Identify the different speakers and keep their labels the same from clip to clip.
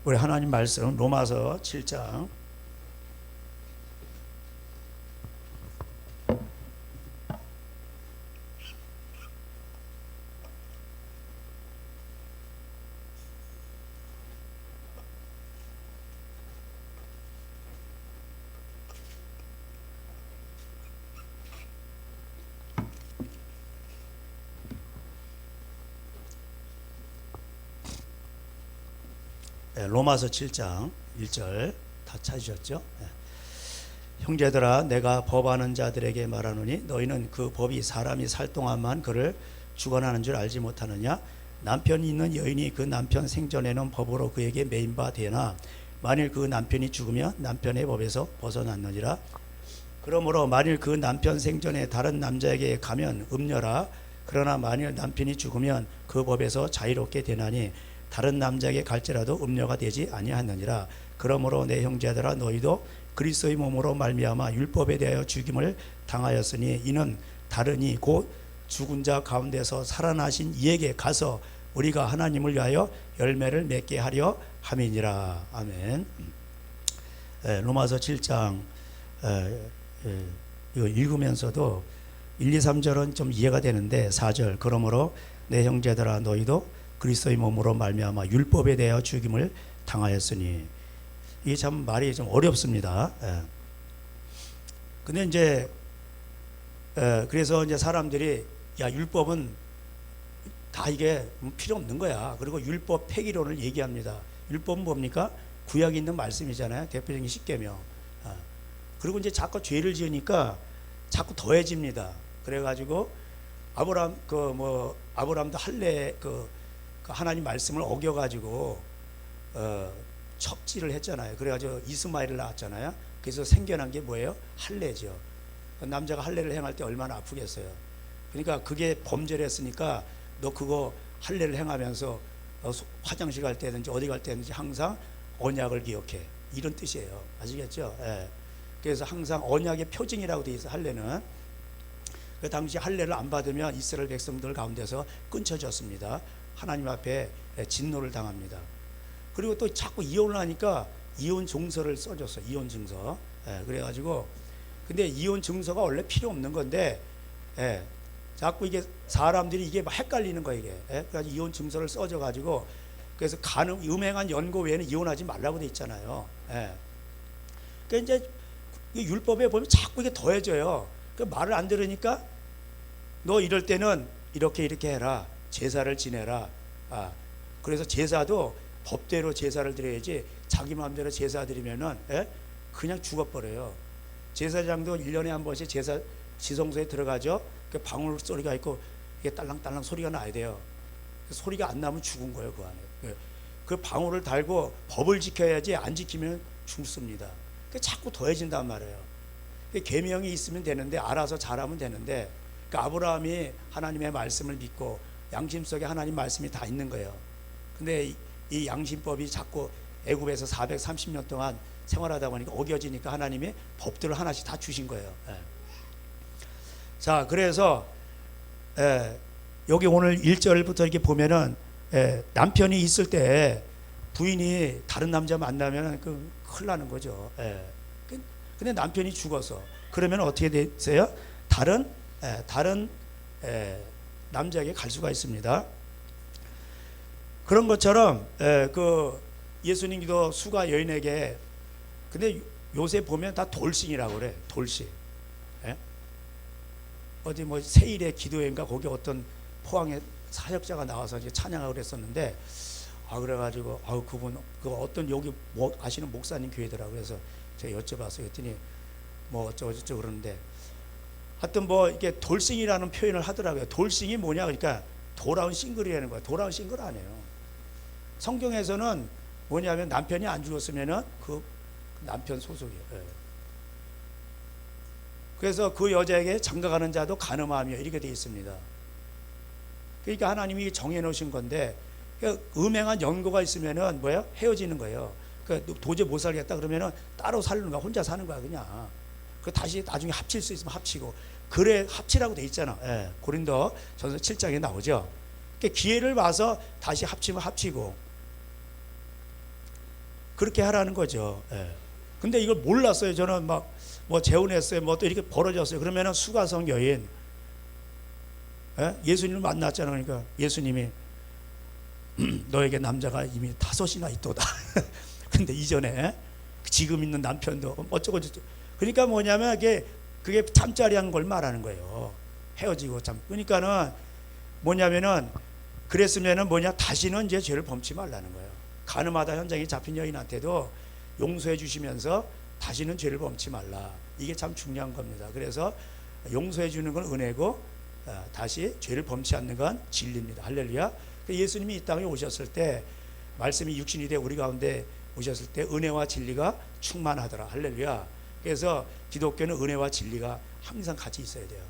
Speaker 1: 우리 하나님 말씀 로마서 7장 로마서 7장 1절 다 찾으셨죠? 형제들아 내가 법하는 자들에게 말하노니 너희는 그 법이 사람이 살 동안만 그를 주관하는 줄 알지 못하느냐. 남편이 있는 여인이 그 남편 생전에는 법으로 그에게 매인 바 되나 만일 그 남편이 죽으면 남편의 법에서 벗어났느니라. 그러므로 만일 그 남편 생전에 다른 남자에게 가면 음녀라. 그러나 만일 남편이 죽으면 그 법에서 자유롭게 되나니 다른 남자에게 갈지라도 음녀가 되지 아니하느니라. 그러므로 내 형제들아 너희도 그리스도의 몸으로 말미암아 율법에 대하여 죽임을 당하였으니 이는 다르니 곧 죽은 자 가운데서 살아나신 이에게 가서 우리가 하나님을 위하여 열매를 맺게 하려 함이니라. 아멘. 로마서 7장 이거 읽으면서도 1, 2, 3절은 좀 이해가 되는데 4절 그러므로 내 형제들아 너희도 그리스도의 몸으로 말미암아 율법에 대하여 죽임을 당하였으니 이게 참 말이 좀 어렵습니다. 근데 이제 그래서 이제 사람들이 야 율법은 다 이게 필요 없는 거야. 그리고 율법 폐기론을 얘기합니다. 율법은 뭡니까? 구약에 있는 말씀이잖아요. 대표적인 십계명. 그리고 이제 자꾸 죄를 지으니까 자꾸 더해집니다. 그래가지고 아브라함도 할례 그 하나님 말씀을 어겨가지고 척지를 했잖아요. 그래가지고 이스마엘을 낳았잖아요. 그래서 생겨난 게 뭐예요? 할례죠. 남자가 할례를 행할 때 얼마나 아프겠어요. 그러니까 그게 범죄를 했으니까 너 그거 할례를 행하면서 화장실 갈 때든지 어디 갈 때든지 항상 언약을 기억해. 이런 뜻이에요. 아시겠죠? 예. 그래서 항상 언약의 표징이라고 되어 있어요. 할례는. 그 당시 할례를 안 받으면 이스라엘 백성들 가운데서 끊쳐졌습니다. 하나님 앞에 진노를 당합니다. 그리고 또 자꾸 이혼을 하니까 이혼 증서를 써줬어. 이혼 증서. 그래가지고 근데 이혼 증서가 원래 필요 없는 건데 자꾸 이게 사람들이 이게 막 헷갈리는 거예요. 이게. 그래서 이혼 증서를 써줘가지고 그래서 음행한 연고 외에는 이혼하지 말라고 돼 있잖아요. 그러니까 이제 율법에 보면 자꾸 이게 더해져요. 그 말을 안 들으니까 너 이럴 때는 이렇게 해라. 제사를 지내라. 그래서 제사도 법대로 제사를 드려야지 자기 마음대로 제사 드리면은 그냥 죽어버려요. 제사장도 1년에 한 번씩 제사 지성소에 들어가죠. 그 방울 소리가 있고 이게 딸랑딸랑 소리가 나야 돼요. 소리가 안 나면 죽은 거예요. 그 안에. 그 방울을 달고 법을 지켜야지 안 지키면 죽습니다. 자꾸 더해진단 말이에요. 계명이 있으면 되는데 알아서 잘하면 되는데 그러니까 아브라함이 하나님의 말씀을 믿고 양심 속에 하나님 말씀이 다 있는 거예요. 근데 이 양심법이 자꾸 애굽에서 430년 동안 생활하다 보니까 어겨지니까 하나님이 법들을 하나씩 다 주신 거예요. 자, 그래서 여기 오늘 1절부터 이렇게 보면은 남편이 있을 때 부인이 다른 남자 만나면 큰일 나는 거죠. 근데 남편이 죽어서 그러면 어떻게 되세요? 다른 남자에게 갈 수가 있습니다. 그런 것처럼 그 예수님도 수가 여인에게 근데 요새 보면 다 돌싱이라고 그래. 돌싱. 어디 뭐 세일의 기도회인가 거기 어떤 포항에 사역자가 나와서 이제 찬양하고 그랬었는데 그래가지고 그분 어떤 여기 아시는 목사님 교회더라고. 그래서 제가 여쭤봤어요. 그랬더니 뭐 어쩌고 그러는데 하여튼 뭐 이게 돌싱이라는 표현을 하더라고요. 돌싱이 뭐냐 그러니까 돌아온 싱글이라는 거야. 돌아온 싱글 아니에요. 성경에서는 뭐냐면 남편이 안 죽었으면은 그 남편 소속이에요. 그래서 그 여자에게 장가가는 자도 간음하며 이렇게 되어 있습니다. 그러니까 하나님이 정해놓으신 건데 음행한 연고가 있으면은 뭐예요? 헤어지는 거예요. 그러니까 도저히 못 살겠다 그러면은 따로 사는 거야. 혼자 사는 거야 그냥. 그 다시 나중에 합칠 수 있으면 합치고 그래 합치라고 돼 있잖아. 고린도 전서 7장에 나오죠. 그러니까 기회를 봐서 다시 합치면 합치고 그렇게 하라는 거죠. 예. 근데 이걸 몰랐어요. 저는 막 뭐 재혼했어요. 뭐 또 이렇게 벌어졌어요. 그러면은 수가성 여인, 예? 예수님을 만났잖아요. 그러니까 예수님이 너에게 남자가 이미 5이나 있도다. 근데 이전에 지금 있는 남편도 어쩌고 저쩌고. 그러니까 뭐냐면 그게 잠자리한 걸 말하는 거예요. 헤어지고 참. 그러니까는 뭐냐면은 그랬으면은 다시는 이제 죄를 범치 말라는 거예요. 가늠하다 현장에 잡힌 여인한테도 용서해 주시면서 다시는 죄를 범치 말라. 이게 참 중요한 겁니다. 그래서 용서해 주는 건 은혜고 다시 죄를 범치 않는 건 진리입니다. 할렐루야. 예수님이 이 땅에 오셨을 때 말씀이 육신이 되어 우리 가운데 오셨을 때 은혜와 진리가 충만하더라. 할렐루야. 그래서 기독교는 은혜와 진리가 항상 같이 있어야 돼요.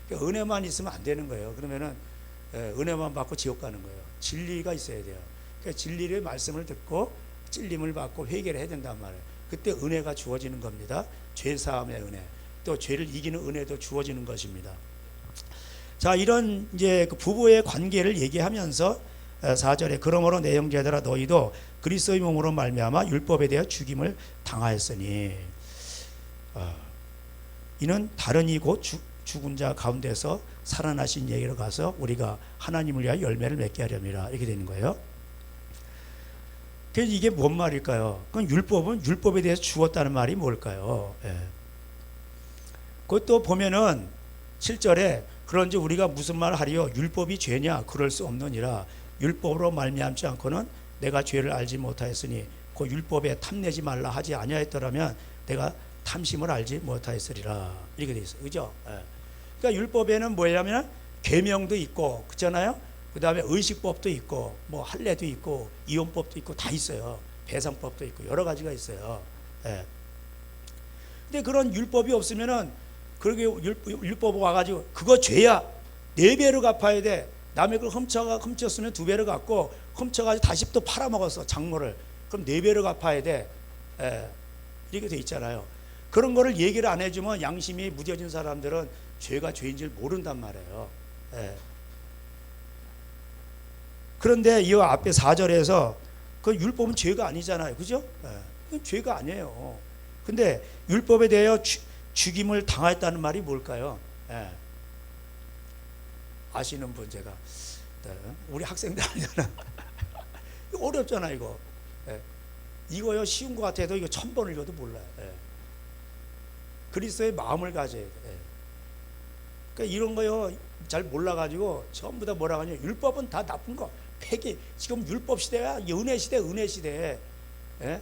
Speaker 1: 그러니까 은혜만 있으면 안 되는 거예요. 그러면은 은혜만 받고 지옥 가는 거예요. 진리가 있어야 돼요. 그러니까 진리의 말씀을 듣고 찔림을 받고 회개를 해야 된단 말이에요. 그때 은혜가 주어지는 겁니다. 죄 사함의 은혜, 또 죄를 이기는 은혜도 주어지는 것입니다. 자, 이런 이제 그 부부의 관계를 얘기하면서 4절에 그러므로 내 형제들아 너희도 그리스도의 몸으로 말미암아 율법에 대하여 죽임을 당하였으니 이는 다른 이 곧 죽은 자 가운데서 살아나신 얘기로 가서 우리가 하나님을 위하여 열매를 맺게 하렵니다. 이렇게 되는 거예요. 그래서 이게 뭔 말일까요? 그럼 율법은 율법에 대해서 죽었다는 말이 뭘까요? 예. 그것도 보면은 7절에 그런지 우리가 무슨 말을 하리요? 율법이 죄냐? 그럴 수 없느니라. 율법으로 말미암지 않고는 내가 죄를 알지 못하였으니 그 율법에 탐내지 말라 하지 아니하였더라면 내가 탐심을 알지 못하였으리라. 이렇게 돼 있어요. 그죠? 예. 그러니까 율법에는 뭐냐면 계명도 있고 그렇잖아요. 그 다음에 의식법도 있고 뭐 할례도 있고 이혼법도 있고 다 있어요. 배상법도 있고 여러 가지가 있어요. 예. 근데 그런 율법이 없으면은 그렇게 율법 와가지고 그거 죄야 4배로 갚아야 돼. 남의 걸 훔쳤으면 2배로 갚고 훔쳐가지고 다시 또 팔아먹었어 장모를. 그럼 4배로 갚아야 돼. 예. 이렇게 돼 있잖아요. 그런 거를 얘기를 안 해주면 양심이 무뎌진 사람들은 죄가 죄인 줄 모른단 말이에요. 예. 그런데 이 앞에 4절에서 그 율법은 죄가 아니잖아요. 그죠? 예. 죄가 아니에요. 근데 율법에 대하여 죽임을 당했다는 말이 뭘까요? 예. 아시는 분 제가 우리 학생들 아니잖아. 어렵잖아 이거. 예. 이거요 쉬운 것 같아도 이거 1000번 읽어도 몰라요. 예. 그리스도의 마음을 가져야 돼. 예. 그러니까 이런 거요 잘 몰라가지고 전부 다 뭐라 하냐 율법은 다 나쁜 거. 폐기. 지금 율법 시대야 은혜 시대 은혜 시대. 예?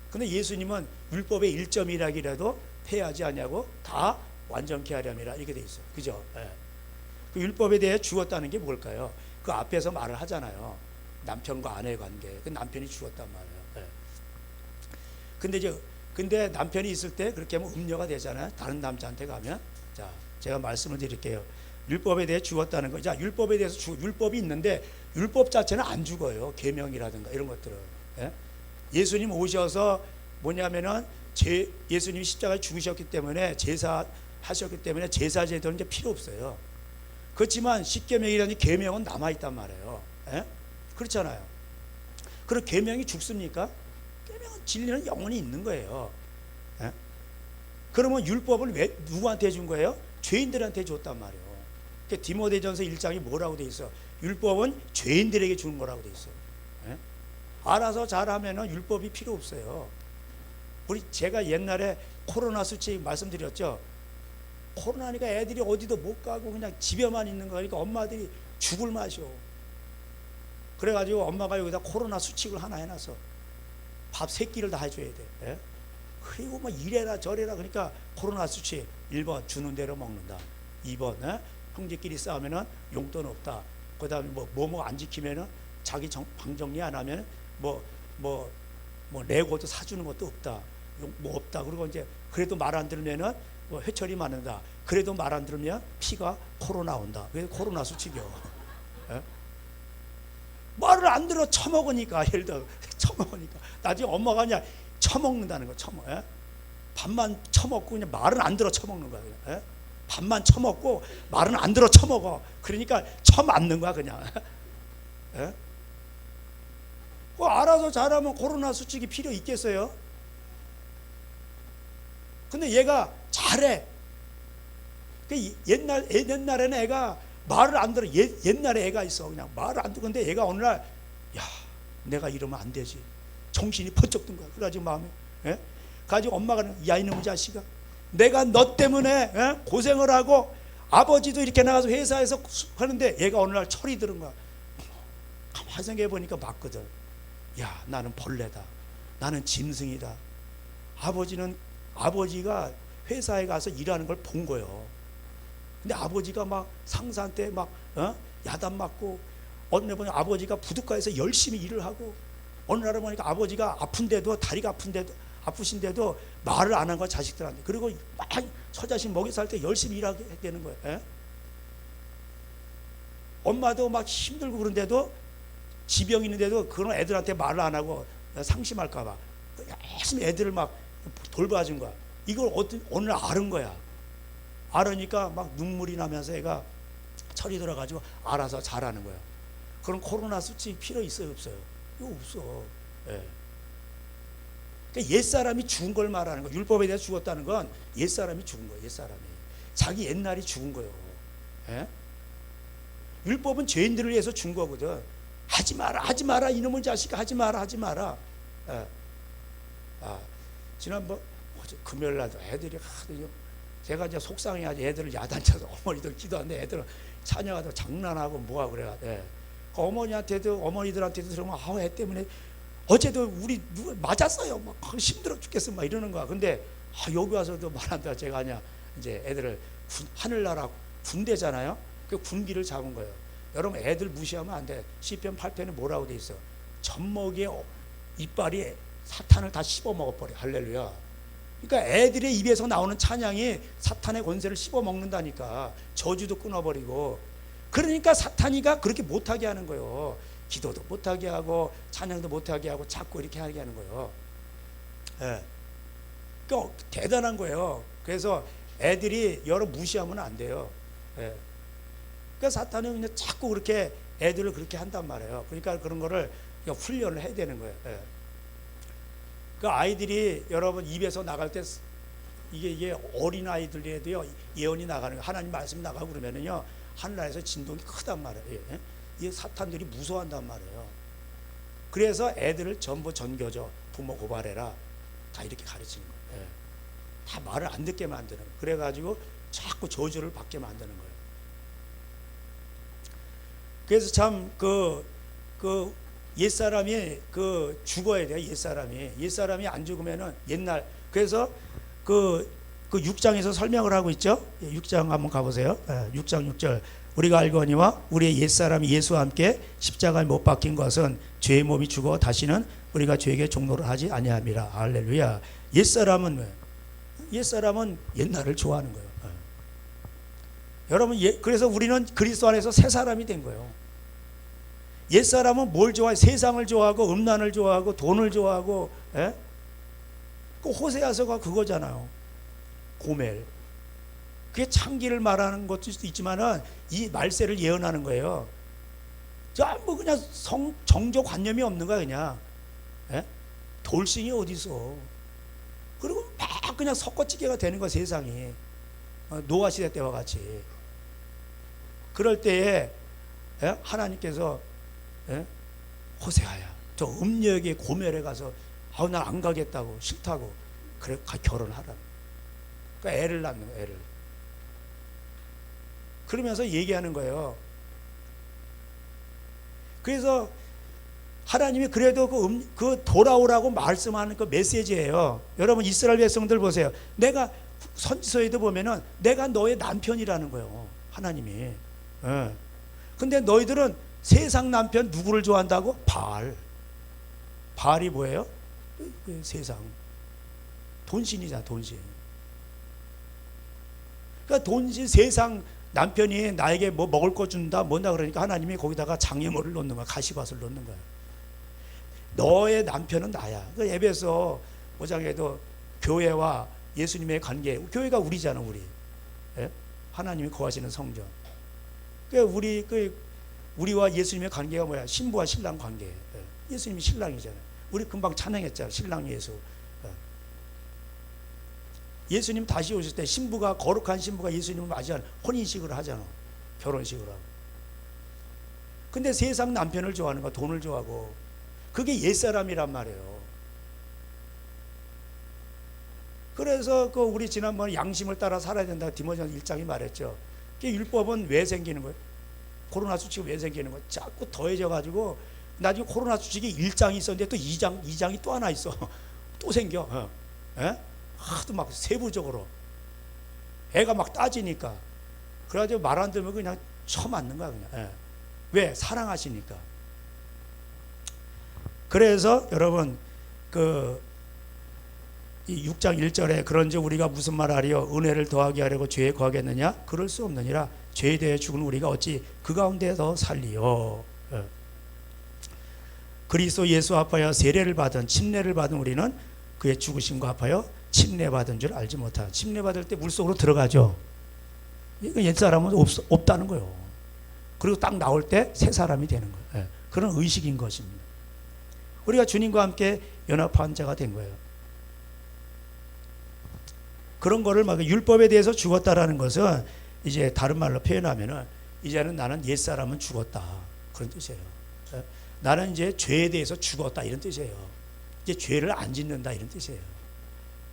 Speaker 1: 근데 예수님은 율법의 1점이라기라도 폐하지 않냐고 다 완전케 하렴이라 이렇게 돼 있어요. 그죠? 예. 그 율법에 대해 죽었다는 게 뭘까요? 그 앞에서 말을 하잖아요. 남편과 아내의 관계. 그 남편이 죽었단 말이에요. 예. 근데 남편이 있을 때 그렇게 하면 음녀가 되잖아요. 다른 남자한테 가면. 자, 제가 말씀을 드릴게요. 율법에 대해 죽었다는 거. 자, 율법에 대해서 율법이 있는데 율법 자체는 안 죽어요. 계명이라든가 이런 것들은. 예? 예수님 오셔서 뭐냐면은 예수님이 십자가에 죽으셨기 때문에 제사하셨기 때문에 제사 제도는 이제 필요 없어요. 그렇지만 십계명이라는 계명은 남아 있단 말이에요. 예? 그렇잖아요. 그럼 계명이 죽습니까? 계명은 진리는 영원히 있는 거예요. 예? 그러면 율법을 왜 누구한테 준 거예요? 죄인들한테 줬단 말이에요. 디모데전서 1장이 뭐라고 돼 있어? 율법은 죄인들에게 주는 거라고 돼 있어. 예? 알아서 잘하면은 율법이 필요 없어요. 제가 옛날에 코로나 수치 말씀드렸죠. 코로나니까 애들이 어디도 못 가고 그냥 집에만 있는 거니까 엄마들이 죽을 맛이요. 그래가지고 엄마가 여기다 코로나 수칙을 하나 해놨어. 밥 3끼를 다 해줘야 돼. 예? 그리고 뭐 이래라 저래라 그러니까 코로나 수칙 1번 주는 대로 먹는다. 2번 형제끼리 싸우면은 용돈 없다. 그 다음에 뭐 안 지키면은 자기 방 정리 안 하면 뭐 레고도 사주는 것도 없다. 뭐 없다. 그리고 이제 그래도 말 안 들으면은 뭐 회철이 많은다. 그래도 말 안 들으면 피가 코로 나온다. 그래서 코로나 수칙이요. 예? 말을 안 들어 처먹으니까 예를 들어 처먹으니까 나중에 엄마가 그냥 처먹는다는 거 예? 밥만 처먹고 그냥 말은 안 들어 처먹는 거야. 그냥. 예? 밥만 처먹고 말은 안 들어 처먹어. 그러니까 처맞는 거야 그냥. 예? 알아서 잘하면 코로나 수칙이 필요 있겠어요? 근데 얘가 잘해. 옛날에는 애가 말을 안 들어. 옛날에 애가 있어. 그냥 말을 안 듣고. 근데 애가 어느 날, 야, 내가 이러면 안 되지. 정신이 번쩍 든 거야. 그래가지고 마음에. 예? 가지고 엄마가, 야, 이놈의 자식아. 내가 너 때문에 고생을 하고 아버지도 이렇게 나가서 회사에서 하는데 얘가 어느 날 철이 들은 거야. 가만히 생각해 보니까 맞거든. 야, 나는 벌레다. 나는 짐승이다. 아버지가 회사에 가서 일하는 걸 본 거예요. 근데 아버지가 막 상사한테 막 야단 맞고, 어느 날 보니 아버지가 부둣가에서 열심히 일을 하고, 어느 날에 보니까 아버지가 아픈데도, 다리가 아프신데도 말을 안 한 거야, 자식들한테. 그리고 막 처자식 먹여 살 때 열심히 일하게 되는 거예요. 예? 엄마도 막 힘들고 그런데도, 지병 있는데도 그런 애들한테 말을 안 하고 상심할까 봐 열심히 애들을 막 돌봐준 거야. 이걸 어느 날 알은 거야. 알으니까 막 눈물이 나면서 애가 철이 들어가지고 알아서 잘하는 거야. 그럼 코로나 수칙 필요 있어요, 없어요? 이거 없어. 예. 그러니까 옛사람이 죽은 걸 말하는 거야. 율법에 대해서 죽었다는 건 옛사람이 죽은 거야. 옛사람이 자기 옛날이 죽은 거예요. 예? 율법은 죄인들을 위해서 준 거거든. 하지 마라 이놈의 자식아, 하지 마라. 예. 지난번 금요일 날도 애들이 제가 이제 속상해가지고 애들을 야단쳐서, 어머니들 기도하는데 애들은 찬양하다가 장난하고 뭐하고 그래가. 예. 어머니들한테도 들으면 애 때문에 어제도 우리 누가 맞았어요. 막 힘들어 죽겠어 막 이러는 거야. 근데 여기 와서도 말한다. 제가 아니야 이제 애들을 하늘나라 군대잖아요. 그 군기를 잡은 거예요. 여러분 애들 무시하면 안 돼. 시편 8편에 뭐라고 돼 있어? 젖먹이의 이빨이 사탄을 다 씹어 먹어버려. 할렐루야. 그러니까 애들의 입에서 나오는 찬양이 사탄의 권세를 씹어 먹는다니까. 저주도 끊어버리고. 그러니까 사탄이가 그렇게 못하게 하는 거예요. 기도도 못하게 하고 찬양도 못하게 하고 자꾸 이렇게 하게 하는 거예요. 예. 그러니까 대단한 거예요. 그래서 애들이 여러분 무시하면 안 돼요. 예. 그러니까 사탄은 그냥 자꾸 그렇게 애들을 그렇게 한단 말이에요. 그러니까 그런 거를 훈련을 해야 되는 거예요. 예. 그 아이들이 여러분 입에서 나갈 때 이게 어린 아이들에도요 예언이 나가는 거예요. 하나님 말씀이 나가고 그러면은요 하늘나라에서 진동이 크단 말이에요. 예. 이 사탄들이 무서워한단 말이에요. 그래서 애들을 전부 전교조, 부모 고발해라, 다 이렇게 가르치는 거예요. 예. 다 말을 안 듣게 만드는 거예요. 그래가지고 자꾸 저주를 받게 만드는 거예요. 그래서 참 옛사람이 죽어야 돼요. 옛사람이 안 죽으면은 옛날. 그래서 그 6장에서 설명을 하고 있죠. 6장 한번 가보세요. 6장 6절. 우리가 알거니와 우리의 옛사람이 예수와 함께 십자가에 못 박힌 것은 죄의 몸이 죽어 다시는 우리가 죄에게 종노를 하지 아니함이라. 할렐루야. 옛사람은 옛날을 좋아하는 거예요. 여러분, 그래서 우리는 그리스도 안에서 새 사람이 된 거예요. 옛사람은 뭘 좋아해? 세상을 좋아하고 음란을 좋아하고 돈을 좋아하고. 예? 그 호세아서가 그거잖아요. 고멜. 그게 창기를 말하는 것도 있지만은 이 말세를 예언하는 거예요. 전부 그냥 정조관념이 없는 거야 그냥. 예? 돌싱이 어디 있어? 그리고 막 그냥 섞어찌개가 되는 거야 세상이. 노아 시대 때와 같이. 그럴 때에 하나님께서 호세아야, 저 음녀에게 고멜에 가서 난 안 가겠다고, 싫다고. 그래, 결혼하라. 그러니까 애를 낳는 거야, 애를. 그러면서 얘기하는 거예요. 그래서 하나님이 그래도 그 돌아오라고 말씀하는 그 메시지예요. 여러분 이스라엘 백성들 보세요. 내가 선지서에도 보면은 내가 너의 남편이라는 거예요. 하나님이. 근데 너희들은 세상 남편 누구를 좋아한다고? 바알이 뭐예요? 그 세상 돈신이잖아. 돈신. 그러니까 돈신 세상 남편이 나에게 뭐 먹을 거 준다 뭔다 그러니까 하나님이 거기다가 장애물을 놓는 거야. 가시밭을 놓는 거야. 너의 남편은 나야. 그 에베소 5장에도 교회와 예수님의 관계, 교회가 우리잖아. 우리. 예? 하나님이 거하시는 성전. 그러니까 우리와 예수님의 관계가 뭐야? 신부와 신랑 관계. 예. 예수님이 신랑이잖아요. 우리 금방 찬양했잖아요. 신랑 예수. 예수님 다시 오실 때 신부가, 거룩한 신부가 예수님을 맞이하는 혼인식을 하잖아. 결혼식을 하고. 근데 세상 남편을 좋아하는 거, 돈을 좋아하고, 그게 옛사람이란 말이에요. 그래서 그 우리 지난번에 양심을 따라 살아야 된다 디모데전서 1장이 말했죠. 율법은 왜 생기는 거예요? 코로나 수칙이 왜 생기는 거예요? 자꾸 더해져 가지고 나중에 코로나 수칙이 1장이 있었는데 또 2장이 또 하나 있어. 또 생겨. 하도 막 세부적으로 애가 막 따지니까, 그래가지고 말 안 들으면 그냥 쳐맞는 거야 그냥. 왜? 사랑하시니까. 그래서 여러분 이 6장 1절에 그런즉 우리가 무슨 말하리요? 은혜를 더하게 하려고 죄에 거하겠느냐? 그럴 수 없느니라. 죄에 대해 죽은 우리가 어찌 그 가운데 더 살리요? 그리스도 예수 앞하여 세례를 받은, 침례를 받은 우리는 그의 죽으심과 합하여 침례받은 줄 알지 못하나. 침례받을 때 물속으로 들어가죠. 옛사람은 없다는 거예요. 그리고 딱 나올 때 새 사람이 되는 거예요. 그런 의식인 것입니다. 우리가 주님과 함께 연합한 자가 된 거예요. 그런 거를 막 율법에 대해서 죽었다라는 것은 이제 다른 말로 표현하면은 이제는 나는 옛사람은 죽었다, 그런 뜻이에요. 나는 이제 죄에 대해서 죽었다, 이런 뜻이에요. 이제 죄를 안 짓는다, 이런 뜻이에요.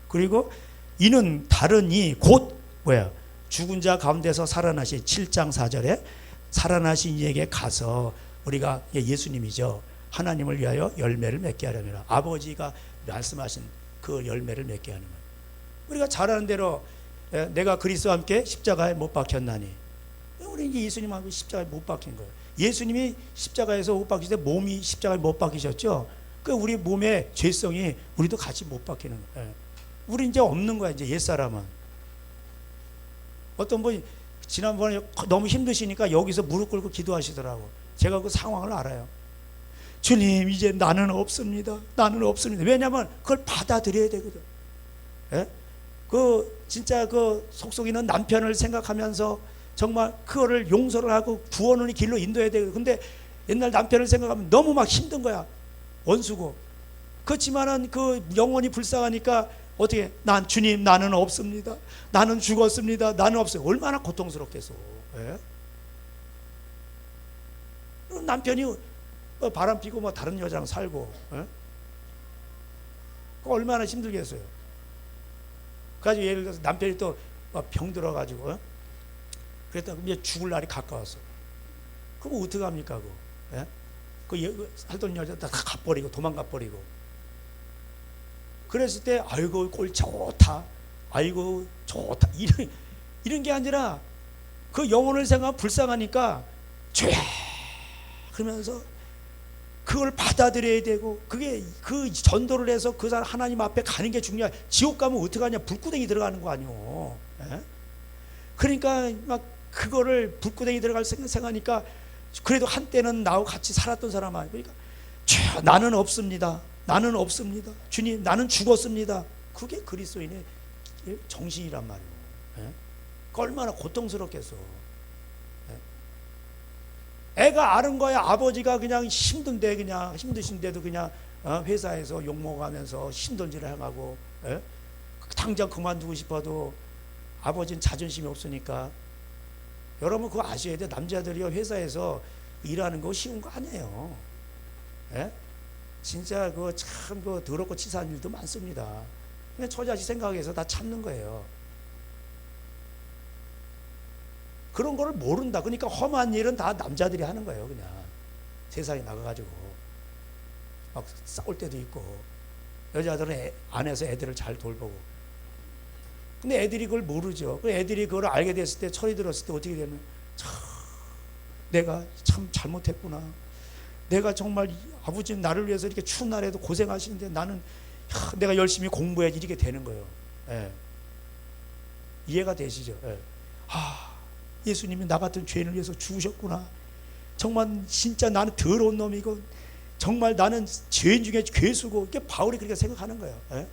Speaker 1: 그리고 이는 다르니 곧 뭐야? 죽은 자 가운데서 살아나신 7장 4절에 살아나신 이에게 가서, 우리가 예수님이죠. 하나님을 위하여 열매를 맺게 하려면, 아버지가 말씀하신 그 열매를 맺게 하는 거예요. 우리가 잘 아는 대로 내가 그리스도와 함께 십자가에 못 박혔나니, 우리 이제 예수님하고 십자가에 못 박힌 거예요. 예수님이 십자가에서 못 박히실 때 몸이 십자가에 못 박히셨죠. 그 우리 몸의 죄성이 우리도 같이 못 박히는 거예요. 우리 이제 없는 거야, 이제 옛사람은. 어떤 분이 지난번에 너무 힘드시니까 여기서 무릎 꿇고 기도하시더라고. 제가 그 상황을 알아요. 주님, 이제 나는 없습니다. 나는 없습니다. 왜냐하면 그걸 받아들여야 되거든. 진짜 그 속속이는 남편을 생각하면서 정말 그거를 용서를 하고 구원의 길로 인도해야 되거든. 근데 옛날 남편을 생각하면 너무 막 힘든 거야. 원수고. 그렇지만은 그 영혼이 불쌍하니까 어떻게, 난 주님, 나는 없습니다. 나는 죽었습니다. 나는 없어요. 얼마나 고통스럽겠어. 남편이 바람 피고 뭐 다른 여자랑 살고, 그 얼마나 힘들겠어요. 그래가지고 예를 들어서 남편이 또 병 들어가지고, 그랬다 이제 죽을 날이 가까웠어. 그럼 어떻게 합니까? 그 살던 여자 다 가버리고 도망가 버리고. 그랬을 때 아이고 꼴 좋다, 아이고 좋다, 이런 게 아니라 그 영혼을 생각하면 불쌍하니까 죄야 그러면서 그걸 받아들여야 되고, 그게 그 전도를 해서 그 사람 하나님 앞에 가는 게 중요해. 지옥 가면 어떡하냐? 불구덩이 들어가는 거 아니오. 그러니까 막 그거를 불구덩이 들어갈 생각하니까, 그래도 한때는 나하고 같이 살았던 사람 아니니까, 나는 없습니다. 나는 없습니다. 주님, 나는 죽었습니다. 그게 그리스도인의 정신이란 말이에요. 얼마나 고통스럽겠어. 애가 아는 거야. 아버지가 그냥 힘든데, 그냥 힘드신데도 그냥 회사에서 욕먹으면서 힘든 일을 행하고, 당장 그만두고 싶어도 아버지는 자존심이 없으니까. 여러분 그거 아셔야 돼. 남자들이 회사에서 일하는 거 쉬운 거 아니에요. 진짜 그거 참 그 더럽고 치사한 일도 많습니다. 그냥 처자식 생각해서 다 참는 거예요. 그런 거를 모른다. 그러니까 험한 일은 다 남자들이 하는 거예요. 그냥 세상에 나가가지고 막 싸울 때도 있고, 여자들은 안에서 애들을 잘 돌보고. 근데 애들이 그걸 모르죠. 그 애들이 그걸 알게 됐을 때, 철이 들었을 때 어떻게 되면, 내가 참 잘못했구나. 내가 정말 아버지는 나를 위해서 이렇게 추운 날에도 고생하시는데 나는 내가 열심히 공부해야지, 이렇게 되는 거예요. 이해가 되시죠? 예수님이 나 같은 죄인을 위해서 죽으셨구나. 정말 진짜 나는 더러운 놈이고, 정말 나는 죄인 중에 괴수고. 이게 바울이 그렇게 생각하는 거예요.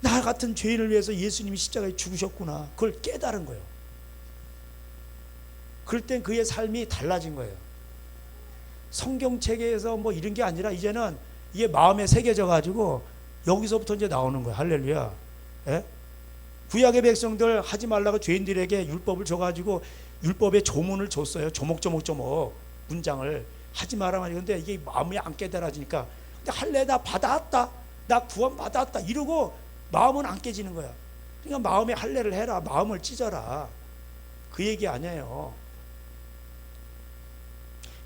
Speaker 1: 나 같은 죄인을 위해서 예수님이 십자가에 죽으셨구나. 그걸 깨달은 거예요. 그럴 땐 그의 삶이 달라진 거예요. 성경책에서 뭐 이런 게 아니라 이제는 이게 마음에 새겨져 가지고 여기서부터 이제 나오는 거예요. 할렐루야. 예? 구약의 백성들 하지 말라고 죄인들에게 율법을 줘가지고 율법의 조문을 줬어요. 조목조목조목 문장을 하지 마라 말이에요. 근데 이게 마음이 안 깨달아지니까 근데 할래 나 받았다, 나 구원 받았다 이러고 마음은 안 깨지는 거야. 그러니까 마음에 할례를 해라, 마음을 찢어라, 그 얘기 아니에요.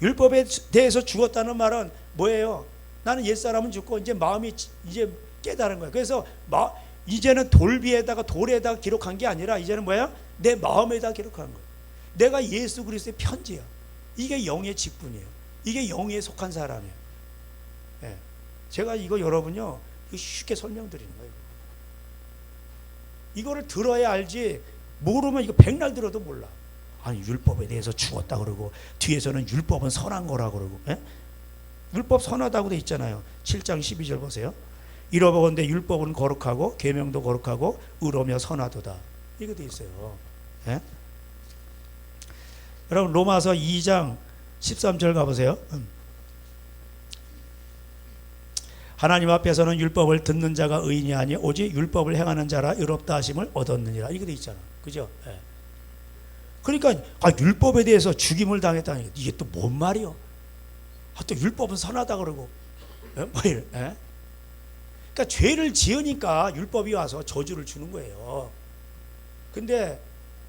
Speaker 1: 율법에 대해서 죽었다는 말은 뭐예요? 나는 옛사람은 죽고 이제 마음이 이제 깨달은 거예요. 그래서 이제는 돌에다가 기록한 게 아니라 이제는 뭐야? 내 마음에다 기록한 거예요. 내가 예수 그리스도의 편지야. 이게 영의 직분이에요. 이게 영에 속한 사람이에요. 예. 제가 이거 여러분요, 이거 쉽게 설명드리는 거예요. 이거를 들어야 알지, 모르면 이거 백날 들어도 몰라. 아니 율법에 대해서 죽었다 그러고 뒤에서는 율법은 선한 거라 그러고. 예? 율법 선하다고 돼 있잖아요. 7장 12절 보세요. 이러보건대 율법은 거룩하고 계명도 거룩하고 의로며 선하도다. 이거 돼 있어요. 예? 여러분 로마서 2장 13절 가보세요. 하나님 앞에서는 율법을 듣는 자가 의인이 아니 오직 율법을 행하는 자라 의롭다 하심을 얻었느니라. 이거 돼 있잖아. 그죠? 예. 그러니까 율법에 대해서 죽임을 당했다니 이게 또 뭔 말이요? 또 율법은 선하다 그러고. 예? 뭐 이래. 예? 그러니까 죄를 지으니까 율법이 와서 저주를 주는 거예요. 근데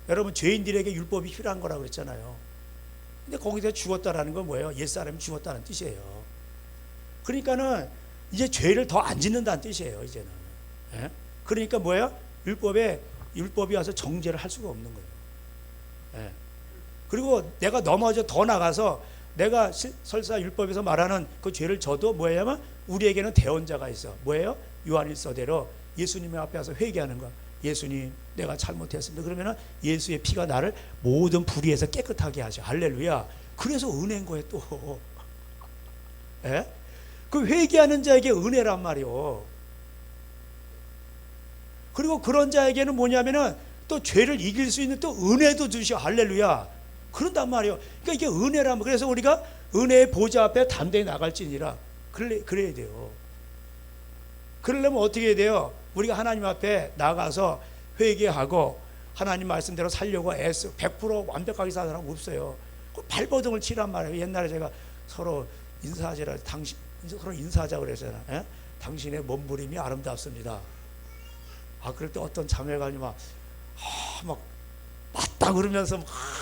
Speaker 1: 여러분 죄인들에게 율법이 필요한 거라고 그랬잖아요. 근데 거기서 죽었다라는 건 뭐예요? 옛사람이 죽었다는 뜻이에요. 그러니까는 이제 죄를 더 안 짓는다는 뜻이에요. 이제는. 예? 그러니까 뭐예요? 율법이 와서 정죄를 할 수가 없는 거예요. 예. 그리고 내가 넘어져 더 나가서 내가 설사 율법에서 말하는 그 죄를 져도 뭐냐면 우리에게는 대언자가 있어. 뭐예요? 요한일서대로 예수님 앞에서 회개하는 거야. 예수님 내가 잘못했습니다. 그러면 예수의 피가 나를 모든 불의에서 깨끗하게 하셔. 할렐루야. 그래서 은혜인 거예요 또. 예? 그 회개하는 자에게 은혜란 말이요. 그리고 그런 자에게는 뭐냐면은 또 죄를 이길 수 있는 또 은혜도 주셔. 할렐루야. 그런단 말이에요. 그러니까 이게 은혜란 말. 그래서 우리가 은혜의 보좌 앞에 담대히 나갈지니라. 그래야 돼요. 그러려면 어떻게 해야 돼요? 우리가 하나님 앞에 나가서 회개하고 하나님 말씀대로 살려고 애써 100% 완벽하게 사는 사람 없어요. 발버둥을 치란 말이에요. 옛날에 제가 서로 인사하자 그랬잖아요. 예? 당신의 몸부림이 아름답습니다. 그럴 때 어떤 자매가 막 맞다 그러면서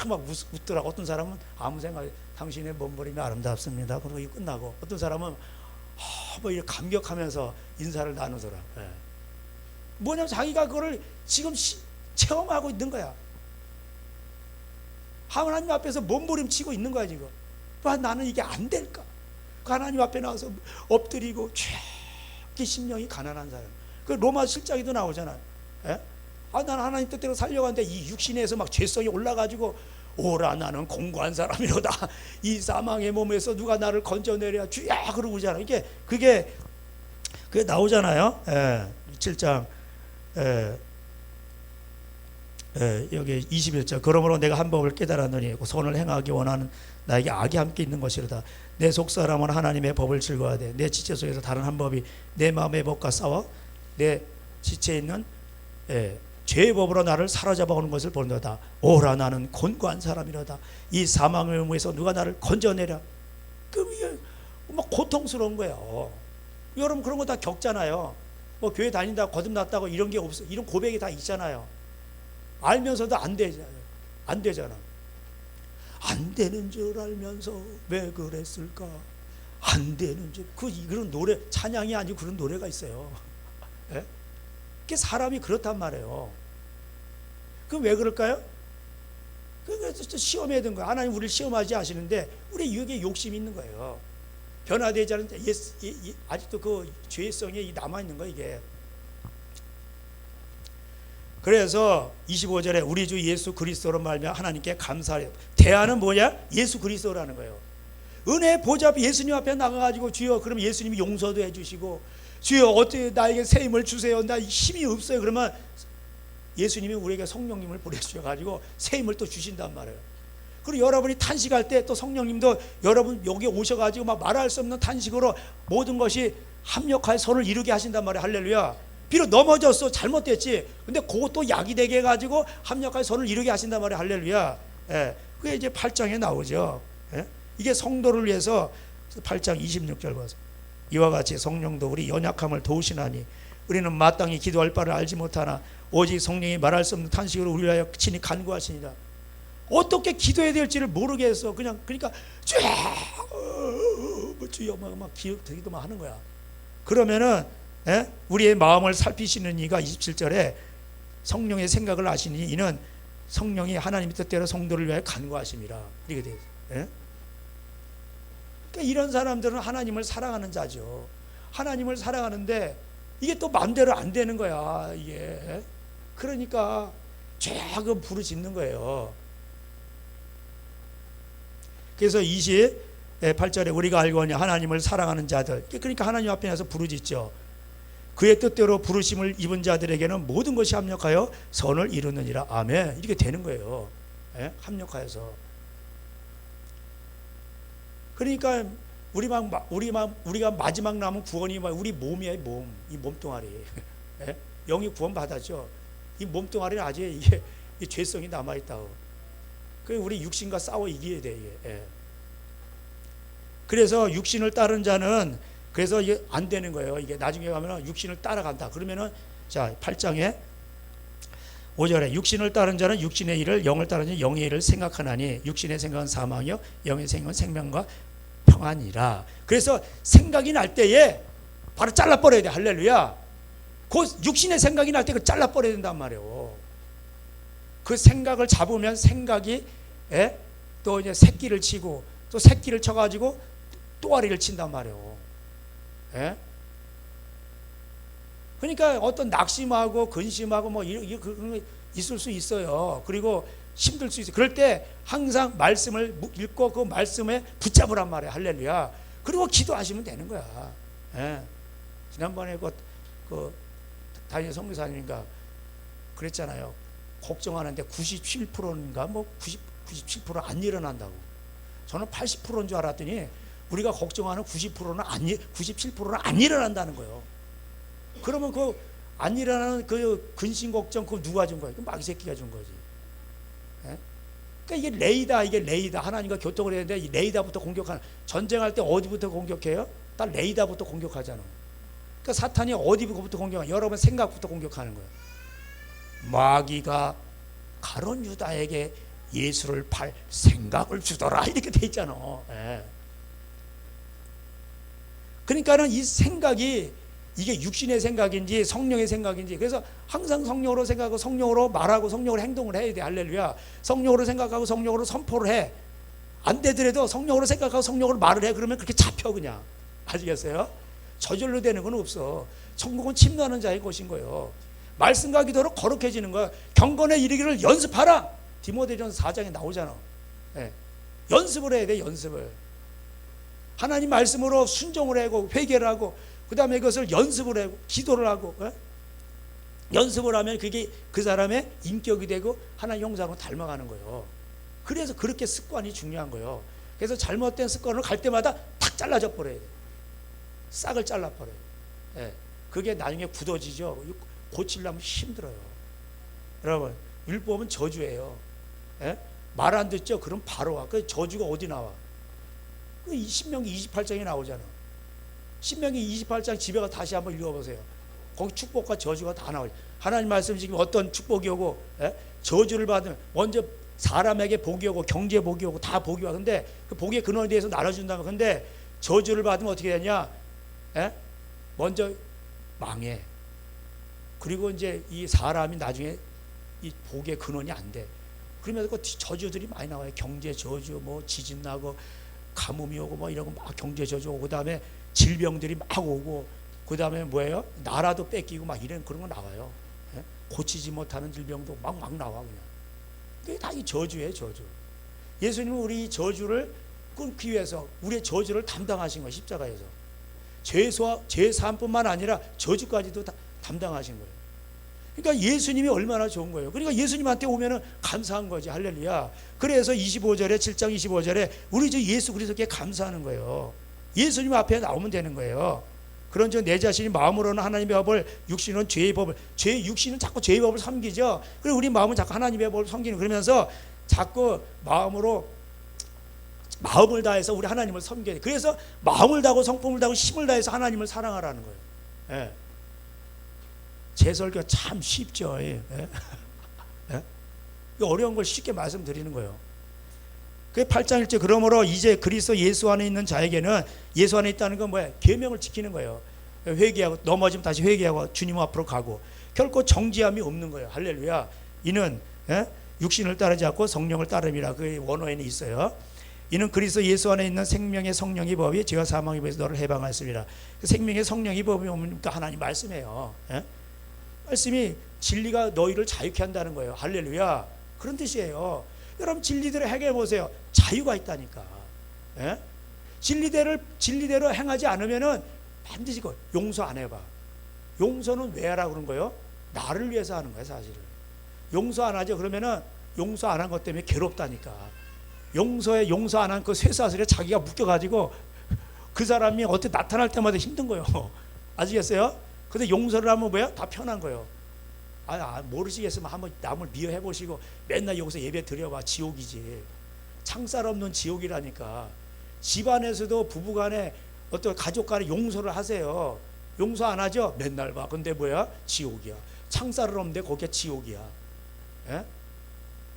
Speaker 1: 막 웃더라고. 어떤 사람은 아무 생각이 당신의 몸부림이 아름답습니다. 그러고 끝나고 어떤 사람은 뭐 이렇게 감격하면서 인사를 나누더라. 예. 뭐냐면 자기가 그거를 지금 체험하고 있는 거야. 하나님 앞에서 몸부림치고 있는 거야 지금. 나는 이게 안 될까? 하나님 앞에 나와서 엎드리고 죄악의 심령이 가난한 사람. 그 로마 7장에도 나오잖아요. 예? 나는 하나님 뜻대로 살려고 하는데 이 육신에서 막 죄성이 올라가지고 오라 나는 공고한 사람이로다. 이 사망의 몸에서 누가 나를 건져내랴 주야 그러고 그러잖아요. 그게 나오잖아요. 7장 여기 21절. 그러므로 내가 한 법을 깨달았느니 선을 행하기 원하는 나에게 악이 함께 있는 것이로다. 내 속사람은 하나님의 법을 즐거워하되 내 지체 속에서 다른 한 법이 내 마음의 법과 싸워 내 지체에 있는 죄의 법으로 나를 사로잡아 오는 것을 보는도다. 오라 나는 곤고한 사람이로다. 이 사망의 몸에서 누가 나를 건져내랴. 그럼 이게 막 고통스러운 거예요. 여러분 그런 거 다 겪잖아요. 뭐 교회 다닌다고 거듭났다고 이런 게 없어. 이런 고백이 다 있잖아요. 알면서도 안 되잖아요. 안 되잖아. 안 되는 줄 알면서 왜 그랬을까? 안 되는 줄. 그런 노래 찬양이 아니고 그런 노래가 있어요. 예? 그게 사람이 그렇단 말이에요. 그럼 왜 그럴까요? 그래서 시험해야 되는 거예요. 하나님 우리를 시험하지 않으시는데 우리 이게 욕심이 있는 거예요. 변화되지 않는데 아직도 그 죄성이 남아있는 거예요 이게. 그래서 25절에 우리 주 예수 그리스도로 말미암아 하나님께 감사해요. 대안은 뭐냐? 예수 그리스도라는 거예요. 은혜 보좌 앞에 예수님 앞에 나가가지고 주여 그럼 예수님이 용서도 해주시고 주여 어떻게 나에게 새 힘을 주세요. 나 힘이 없어요. 그러면 예수님이 우리에게 성령님을 보내주셔가지고 새 힘을 또 주신단 말이에요. 그리고 여러분이 탄식할 때 또 성령님도 여러분 여기 오셔가지고 막 말할 수 없는 탄식으로 모든 것이 합력하여 선을 이루게 하신단 말이에요. 할렐루야. 비록 넘어졌어, 잘못됐지. 근데 그것도 약이 되게 해가지고 합력하여 선을 이루게 하신단 말이에요. 할렐루야. 예. 그게 이제 8장에 나오죠. 예? 이게 성도를 위해서 8장 26절 보세요. 이와 같이 성령도 우리 연약함을 도우시나니 우리는 마땅히 기도할 바를 알지 못하나 오직 성령이 말할 수 없는 탄식으로 우리를 하여 친히 간구하시니라. 어떻게 기도해야 될지를 모르겠어. 그냥 그러니까 주여 막 기도만 하는 거야. 그러면은 우리의 마음을 살피시는 이가 27절에 성령의 생각을 아시니 이는 성령이 하나님의 뜻대로 성도를 위하여 간구하심이라. 이렇게 되어 있어요. 그러니까 이런 사람들은 하나님을 사랑하는 자죠. 하나님을 사랑하는데 이게 또 마음대로 안 되는 거야. 이게 그러니까 죄악은 부르짖는 거예요. 그래서 28절에 우리가 알거니 하나님을 사랑하는 자들, 그러니까 하나님 앞에 나서 부르짖죠. 그의 뜻대로 부르심을 입은 자들에게는 모든 것이 합력하여 선을 이루느니라. 아멘. 이렇게 되는 거예요. 합력하여서. 그러니까 우리가 마지막 남은 구원이 우리 몸이에요. 몸. 이 몸뚱아리. 영이 구원 받았죠. 이 몸뚱아리는 아직 이게 죄성이 남아있다고. 우리 육신과 싸워 이겨야 돼. 이게. 그래서 육신을 따른 자는 그래서 이게 안 되는 거예요. 이게 나중에 가면 육신을 따라간다. 그러면은 자 8장에 5절에 육신을 따른 자는 육신의 일을, 영을 따른 자는 영의 일을 생각하나니 육신의 생각은 사망이요 영의 생각은 생명과 평안이라. 그래서 생각이 날 때에 바로 잘라버려야 돼. 할렐루야. 그 육신의 생각이 날 때 그 잘라버려야 된단 말이에요. 그 생각을 잡으면 생각이 또 이제 새끼를 치고 또 새끼를 쳐가지고 또아리를 친단 말이에요. 그러니까 어떤 낙심하고 근심하고 뭐 그런 거 있을 수 있어요. 그리고 힘들 수 있어요. 그럴 때 항상 말씀을 읽고 그 말씀에 붙잡으란 말이에요. 할렐루야. 그리고 기도하시면 되는 거야. 지난번에 그 다니엘 선교사님인가 그랬잖아요. 걱정하는데 97%인가 뭐 97% 안 일어난다고. 저는 80%인 줄 알았더니 우리가 걱정하는 97%는 안 일어난다는 거예요. 그러면 그 안 일어나는 그 근심 걱정 그거 누가 준 거예요? 그 마귀 새끼가 준 거지. 그러니까 이게 레이다. 하나님과 교통을 해야 되는데 이 레이다부터 공격하는. 전쟁할 때 어디부터 공격해요? 다 레이다부터 공격하잖아. 그러니까 사탄이 어디부터 공격하냐? 여러분 생각부터 공격하는 거예요. 마귀가 가룟 유다에게 예수를 팔 생각을 주더라 이렇게 돼 있잖아. 그러니까는 이 생각이 이게 육신의 생각인지 성령의 생각인지, 그래서 항상 성령으로 생각하고 성령으로 말하고 성령으로 행동을 해야 돼. 할렐루야. 성령으로 생각하고 성령으로 선포를 해. 안 되더라도 성령으로 생각하고 성령으로 말을 해. 그러면 그렇게 잡혀 그냥. 아시겠어요? 저절로 되는 건 없어. 천국은 침노하는 자의 것인 거예요. 말씀과 기도로 거룩해지는 거야. 경건에 이르기를 연습하라. 디모데전서 4장에 나오잖아. 연습을 해야 돼. 연습을. 하나님 말씀으로 순종을 하고 회개를 하고 그 다음에 그것을 연습을 하고 기도를 하고 연습을 하면 그게 그 사람의 인격이 되고 하나님 형상으로 닮아가는 거예요. 그래서 그렇게 습관이 중요한 거예요. 그래서 잘못된 습관으로 갈 때마다 탁 잘라져 버려야 돼. 싹을 잘라버려요. 그게 나중에 굳어지죠. 고치려면 힘들어요. 여러분 율법은 저주예요. 말 안 듣죠? 그럼 바로 와. 그 저주가 어디 나와? 그 신명기 28장에 나오잖아. 신명기 28장 집에 가 다시 한번 읽어보세요. 거기 축복과 저주가 다 나와요. 하나님 말씀 지금 어떤 축복이 오고 저주를 받으면 먼저 사람에게 복이 오고 경제 복이 오고 다 복이 와. 근데 그 복의 근원에 대해서 나눠준다면 근데 저주를 받으면 어떻게 되냐? 먼저 망해. 그리고 이제 이 사람이 나중에 이 복의 근원이 안 돼. 그러면서 그 저주들이 많이 나와요. 경제 저주, 뭐 지진 나고 가뭄이 오고 뭐 이런 거 막 경제 저주 오고 그다음에 질병들이 막 오고 그다음에 뭐예요? 나라도 뺏기고 막 이런 그런 거 나와요. 고치지 못하는 질병도 막 나와 그냥. 그게 다 이 저주예요, 저주. 예수님은 우리 저주를 끊기 위해서 우리의 저주를 담당하신 거예요, 십자가에서. 죄 사함뿐만 아니라 저주까지도 담당하신 거예요. 그러니까 예수님이 얼마나 좋은 거예요. 그러니까 예수님한테 오면은 감사한 거지. 할렐루야. 그래서 25절에 7장 25절에 우리 주 예수 그리스도께 감사하는 거예요. 예수님 앞에 나오면 되는 거예요. 그런즉 내 자신이 마음으로는 하나님의 법을, 육신은 죄의 법을, 육신은 자꾸 죄의 법을 섬기죠. 그리고 우리 마음은 자꾸 하나님의 법을 섬기는, 그러면서 자꾸 마음을 다해서 우리 하나님을 섬겨야 돼. 그래서 마음을 다하고 성품을 다하고 힘을 다해서 하나님을 사랑하라는 거예요. 예. 제 설교 참 쉽죠. 예. 예? 어려운 걸 쉽게 말씀드리는 거예요. 그 8장 1절, 그러므로 이제 그리스도 예수 안에 있는 자에게는, 예수 안에 있다는 건 뭐야? 계명을 지키는 거예요. 회개하고, 넘어지면 다시 회개하고 주님 앞으로 가고, 결코 정죄함이 없는 거예요. 할렐루야. 이는 육신을 따르지 않고 성령을 따름이라. 그 원어에는 있어요. 이는 그리스도 예수 안에 있는 생명의 성령의 법이 죄와 사망의 법에서 너를 해방하였습니다. 그 생명의 성령의 법이 뭡니까? 하나님 말씀이에요. 말씀이 진리가 너희를 자유케 한다는 거예요. 할렐루야. 그런 뜻이에요. 여러분 진리대로 행해 보세요. 자유가 있다니까. 진리대로 행하지 않으면은 반드시 용서 안 해봐. 용서는 왜 하라고 그런 거예요? 나를 위해서 하는 거예요, 사실은. 용서 안 하죠. 그러면은 용서 안 한 것 때문에 괴롭다니까. 용서 안 한 그 쇠사슬에 자기가 묶여가지고 그 사람이 어떻게 나타날 때마다 힘든 거예요. 아시겠어요? 근데 용서를 하면 뭐야? 다 편한 거예요. 모르시겠으면 한번 남을 미워해 보시고 맨날 여기서 예배 드려봐. 지옥이지. 창살 없는 지옥이라니까. 집안에서도 부부간에 어떤 가족간에 용서를 하세요. 용서 안 하죠? 맨날 봐. 근데 뭐야? 지옥이야. 창살은 없는데 거기가 지옥이야. 예?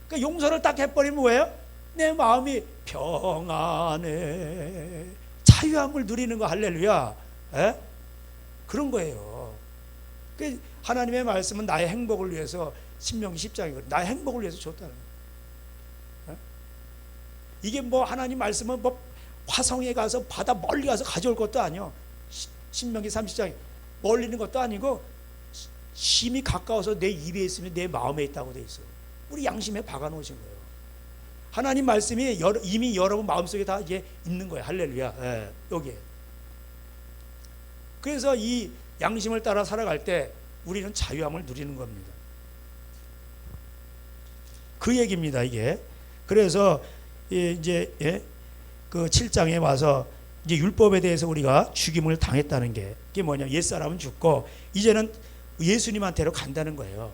Speaker 1: 그러니까 용서를 딱 해버리면 뭐예요? 내 마음이 평안해. 자유함을 누리는 거. 할렐루야. 예? 그런 거예요. 하나님의 말씀은 나의 행복을 위해서, 신명기 10장이거든요. 나의 행복을 위해서 줬다는 거예요. 이게 뭐 하나님 말씀은 뭐 화성에 가서 바다 멀리 가서 가져올 것도 아니요. 신명기 30장에 멀리 있는 것도 아니고 심히 가까워서 내 입에 있으면 내 마음에 있다고 돼 있어요. 우리 양심에 박아 놓으신 거예요. 하나님 말씀이 이미 여러분 마음속에 다 이게 있는 거예요. 할렐루야. 예, 여기에. 그래서 이 양심을 따라 살아갈 때 우리는 자유함을 누리는 겁니다. 그 얘기입니다, 이게. 그래서 이제 그 7장에 와서 이제 율법에 대해서 우리가 죽임을 당했다는 게, 이게 뭐냐? 옛사람은 죽고 이제는 예수님한테로 간다는 거예요.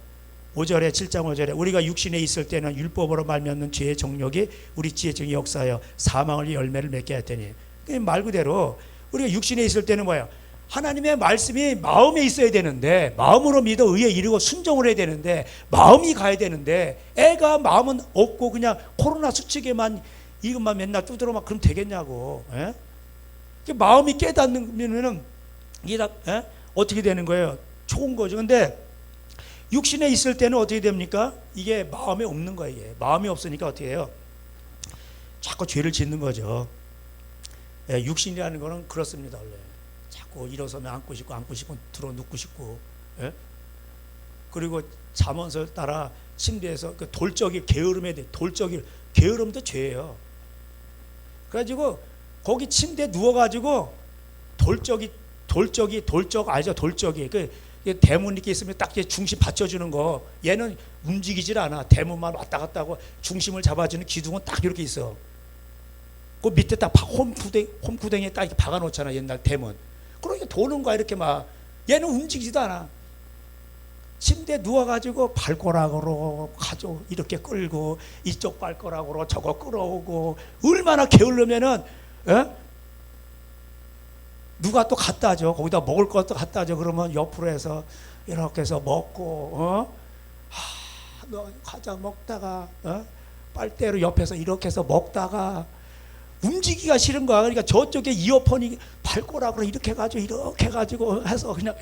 Speaker 1: 5절에 7장 5절에 우리가 육신에 있을 때는 율법으로 말미암는 죄의 정욕이 우리 지혜 중에 역사하여 사망을 열매를 맺게 했더니, 말 그대로 우리가 육신에 있을 때는 뭐예요? 하나님의 말씀이 마음에 있어야 되는데, 마음으로 믿어 의에 이르고 순종을 해야 되는데, 마음이 가야 되는데, 애가 마음은 없고 그냥 코로나 수칙에만 이것만 맨날 두드려 막 그럼 되겠냐고. 마음이 깨닫으면은 이게 다 어떻게 되는 거예요? 좋은 거죠. 근데 육신에 있을 때는 어떻게 됩니까? 이게 마음에 없는 거예요. 이게. 마음이 없으니까 어떻게 해요? 자꾸 죄를 짓는 거죠. 육신이라는 거는 그렇습니다, 원래. 자꾸 일어서면 앉고 싶고 들어 눕고 싶고, 그리고 잠원서 따라 침대에서 그 돌적이 게으름에 대해, 게으름도 죄예요. 그래가지고 거기 침대에 누워가지고 돌적 알죠? 돌적이 그 대문 이렇게 있으면 딱 중심 받쳐주는 거. 얘는 움직이질 않아. 대문만 왔다 갔다 하고 중심을 잡아주는 기둥은 딱 이렇게 있어. 그 밑에 딱 홈구덩이에 딱 이렇게 박아놓잖아, 옛날 대문. 그러니까 도는 거야, 이렇게 막. 얘는 움직이지도 않아. 침대에 누워가지고 발가락으로 가져 이렇게 끌고, 이쪽 발가락으로 저거 끌어오고, 얼마나 게으르면은, 누가 또 갖다 줘. 거기다 먹을 것도 갖다 줘. 그러면 옆으로 해서 이렇게 해서 먹고, 너 과자 먹다가, 빨대로 옆에서 이렇게 해서 먹다가, 움직이기가 싫은 거야. 그러니까 저쪽에 이어폰이 발가락으로 이렇게 해가지고 해서 그냥,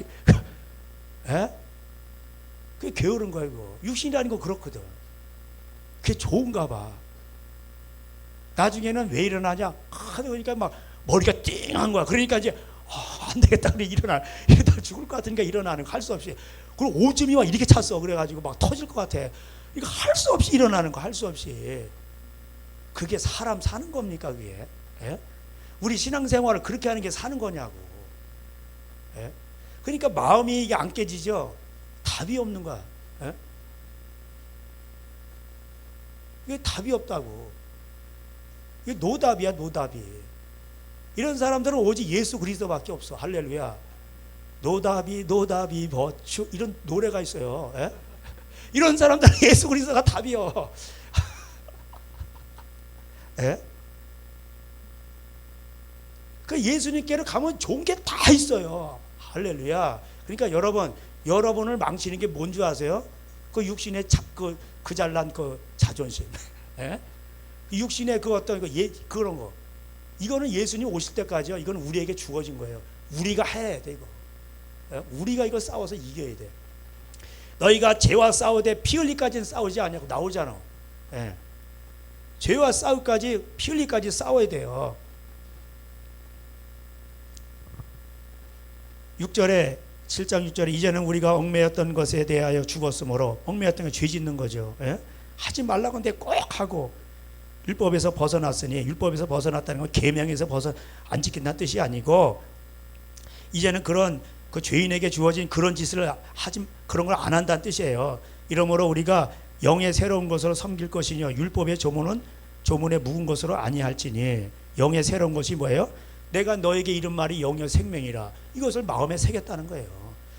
Speaker 1: 그게 게으른 거야, 이거. 육신이라는 거 그렇거든. 그게 좋은가 봐. 나중에는 왜 일어나냐? 그러니까 막 머리가 띵한 거야. 그러니까 이제, 안 되겠다. 그래, 이러다 죽을 것 같으니까 일어나는 거 할 수 없이. 그리고 오줌이 막 이렇게 찼어. 그래가지고 막 터질 것 같아. 이거 할 수 없이 일어나는 거, 할 수 없이. 그게 사람 사는 겁니까, 그게? 우리 신앙생활을 그렇게 하는 게 사는 거냐고. 그러니까 마음이 이게 안 깨지죠. 답이 없는 거야. 예? 이게 답이 없다고. 이게 노답이야, 노답이. 이런 사람들은 오직 예수 그리스도밖에 없어. 할렐루야. 노답이 노답이 버추 이런 노래가 있어요. 예? 이런 사람들은 예수 그리스도가 답이요. 예? 그 예수님께로 가면 좋은 게 다 있어요. 할렐루야. 그러니까 여러분을 망치는 게 뭔 줄 아세요? 그 육신의 그 잘난 그 자존심. 예? 육신의 그 어떤 그런 거. 이거는 예수님 오실 때까지요. 이건 우리에게 주어진 거예요. 우리가 해야 돼 이거. 예? 우리가 이거 싸워서 이겨야 돼. 너희가 죄와 싸우되 피 흘리까지는 싸우지 않냐고 나오잖아. 예. 죄와 싸우까지 피 흘리까지 싸워야 돼요. 6절에 7장 6절에 이제는 우리가 얽매였던 것에 대하여 죽었으므로 얽매였던 게 죄 짓는 거죠. 예? 하지 말라고 하는데 꼭 하고 율법에서 벗어났으니 율법에서 벗어났다는 건 계명에서 안 지킨다는 뜻이 아니고 이제는 그런 그 죄인에게 주어진 그런 짓을 그런 걸 안 한다는 뜻이에요. 이러므로 우리가 영의 새로운 것으로 섬길 것이며 율법의 조문에 묵은 것으로 아니할지니 영의 새로운 것이 뭐예요? 내가 너에게 이른 말이 영의 생명이라 이것을 마음에 새겼다는 거예요.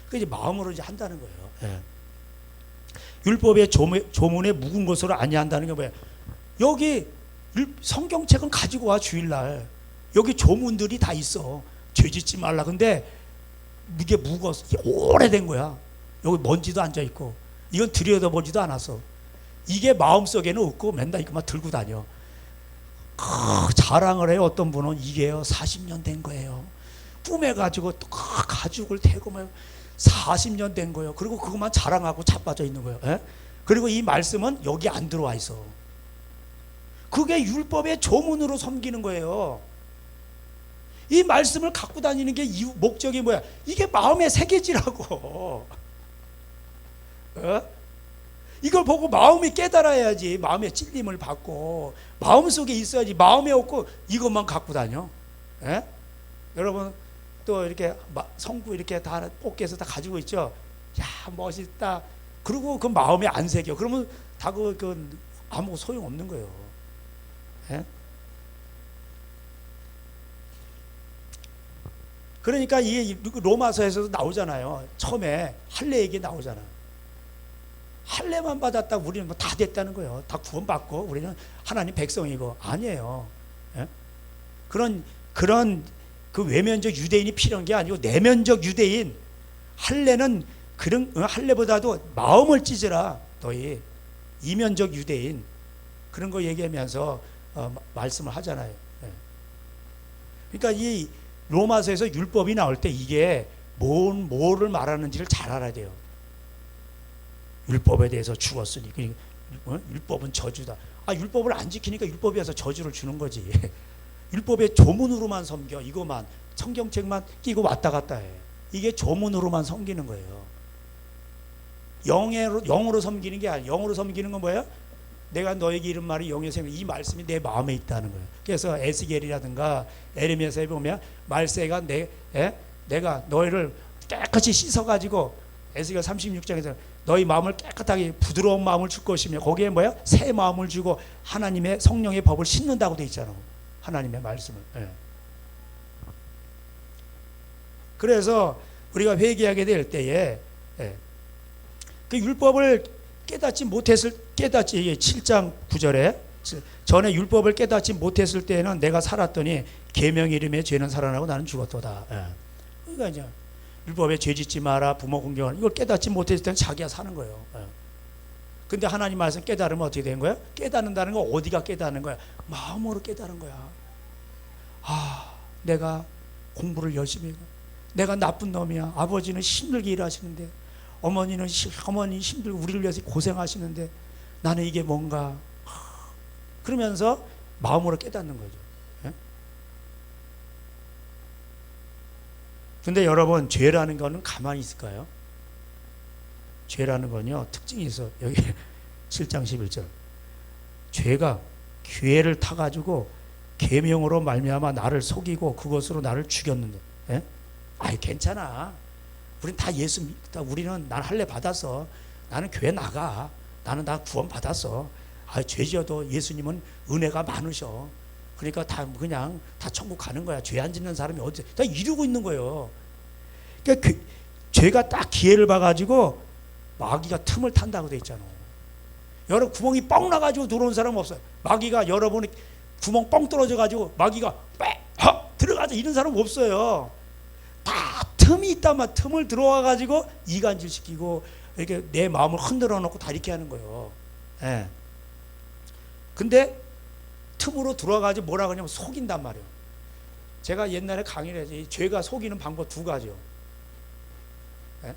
Speaker 1: 그 이제 마음으로 이제 한다는 거예요. 예. 율법의 조문에 묵은 것으로 아니한다는 게 뭐예요? 여기 성경책은 가지고 와 주일날 여기 조문들이 다 있어. 죄짓지 말라. 근데 이게 묵었어. 오래된 거야. 여기 먼지도 앉아 있고 이건 들여다보지도 않았어. 이게 마음속에는 없고 맨날 이거만 들고 다녀. 자랑을 해요. 어떤 분은 이게요 40년 된 거예요. 꿈에 가지고 또 가죽을 대고 막 40년 된 거예요. 그리고 그것만 자랑하고 자빠져 있는 거예요. 예? 그리고 이 말씀은 여기 안 들어와 있어. 그게 율법의 조문으로 섬기는 거예요. 이 말씀을 갖고 다니는 게 목적이 뭐야? 이게 마음에 새겨지라고. 어? 이걸 보고 마음이 깨달아야지. 마음의 찔림을 받고 마음속에 있어야지. 마음에 없고 이것만 갖고 다녀. 예? 여러분 또 이렇게 성구 이렇게 다 뽑기해서 다 가지고 있죠. 야 멋있다. 그리고 그 마음에 안 새겨. 그러면 다 아무 소용 없는 거예요. 예? 그러니까 이 로마서에서도 나오잖아요. 처음에 할례 얘기 나오잖아. 할례만 받았다고 우리는 뭐 다 됐다는 거예요. 다 구원받고 우리는 하나님 백성이고 아니에요. 예? 그런 그 외면적 유대인이 필요한 게 아니고 내면적 유대인. 할례는 그런 할례보다도 마음을 찢으라. 너희 이면적 유대인 그런 거 얘기하면서 말씀을 하잖아요. 예. 그러니까 이 로마서에서 율법이 나올 때 이게 뭐를 말하는지를 잘 알아야 돼요. 율법에 대해서 죽었으니 율법은 저주다. 율법을 안 지키니까 율법에 와서 저주를 주는 거지. 율법의 조문으로만 섬겨. 이거만 성경책만 끼고 왔다 갔다 해. 이게 조문으로만 섬기는 거예요. 영으로 섬기는 게 아니에요. 영으로 섬기는 건 뭐예요? 내가 너에게 이른 말이 영의 생명. 이 말씀이 내 마음에 있다는 거예요. 그래서 에스겔이라든가 에레미야서에 보면 말세가 내가 너희를 깨끗이 씻어가지고 에스겔 36장에서 너희 마음을 깨끗하게 부드러운 마음을 줄 것이며 거기에 뭐야? 새 마음을 주고 하나님의 성령의 법을 심는다고 돼 있잖아. 하나님의 말씀을. 예. 그래서 우리가 회개하게 될 때에 그 율법을 깨닫지 7장 9절에 전에 율법을 깨닫지 못했을 때에는 내가 살았더니 계명 이름에 죄는 살아나고 나는 죽었도다. 그러니까 이제 율법에 죄짓지 마라, 부모 공경하라. 이걸 깨닫지 못했을 때는 자기가 사는 거예요. 근데 하나님 말씀 깨달으면 어떻게 된 거야? 깨닫는다는 건 어디가 깨닫는 거야? 마음으로 깨달은 거야. 내가 공부를 열심히 해가. 내가 나쁜 놈이야. 아버지는 힘들게 일하시는데 어머니 힘들고 우리를 위해서 고생하시는데 나는 이게 뭔가. 그러면서 마음으로 깨닫는 거죠. 근데 여러분 죄라는 거는 가만히 있을까요? 죄라는 건요 특징이 있어. 여기 7장 11절 죄가 기회를 타가지고 계명으로 말미암아 나를 속이고 그것으로 나를 죽였는데 괜찮아. 우린 다 예수 믿다. 우리는 난 할례 받았어. 나는 교회 나가. 나는 다 구원 받았어. 죄 지어도 예수님은 은혜가 많으셔. 그러니까 다 그냥 다 천국 가는 거야. 죄 안 짓는 사람이 어디 다 이러고 있는 거예요. 그러니까 죄가 딱 기회를 봐가지고 마귀가 틈을 탄다고 돼 있잖아. 여러 구멍이 뻥 나가지고 들어온 사람 없어요. 마귀가 여러분이 구멍 뻥 떨어져가지고 마귀가 들어가자 이런 사람 없어요. 다 틈이 있다만 틈을 들어와가지고 이간질 시키고 이렇게 내 마음을 흔들어 놓고 다 이렇게 하는 거예요. 예. 근데 틈으로 들어와가지고 뭐라 그러냐면 속인단 말이에요. 제가 옛날에 강의를 했지. 죄가 속이는 방법 두 가지요. 예?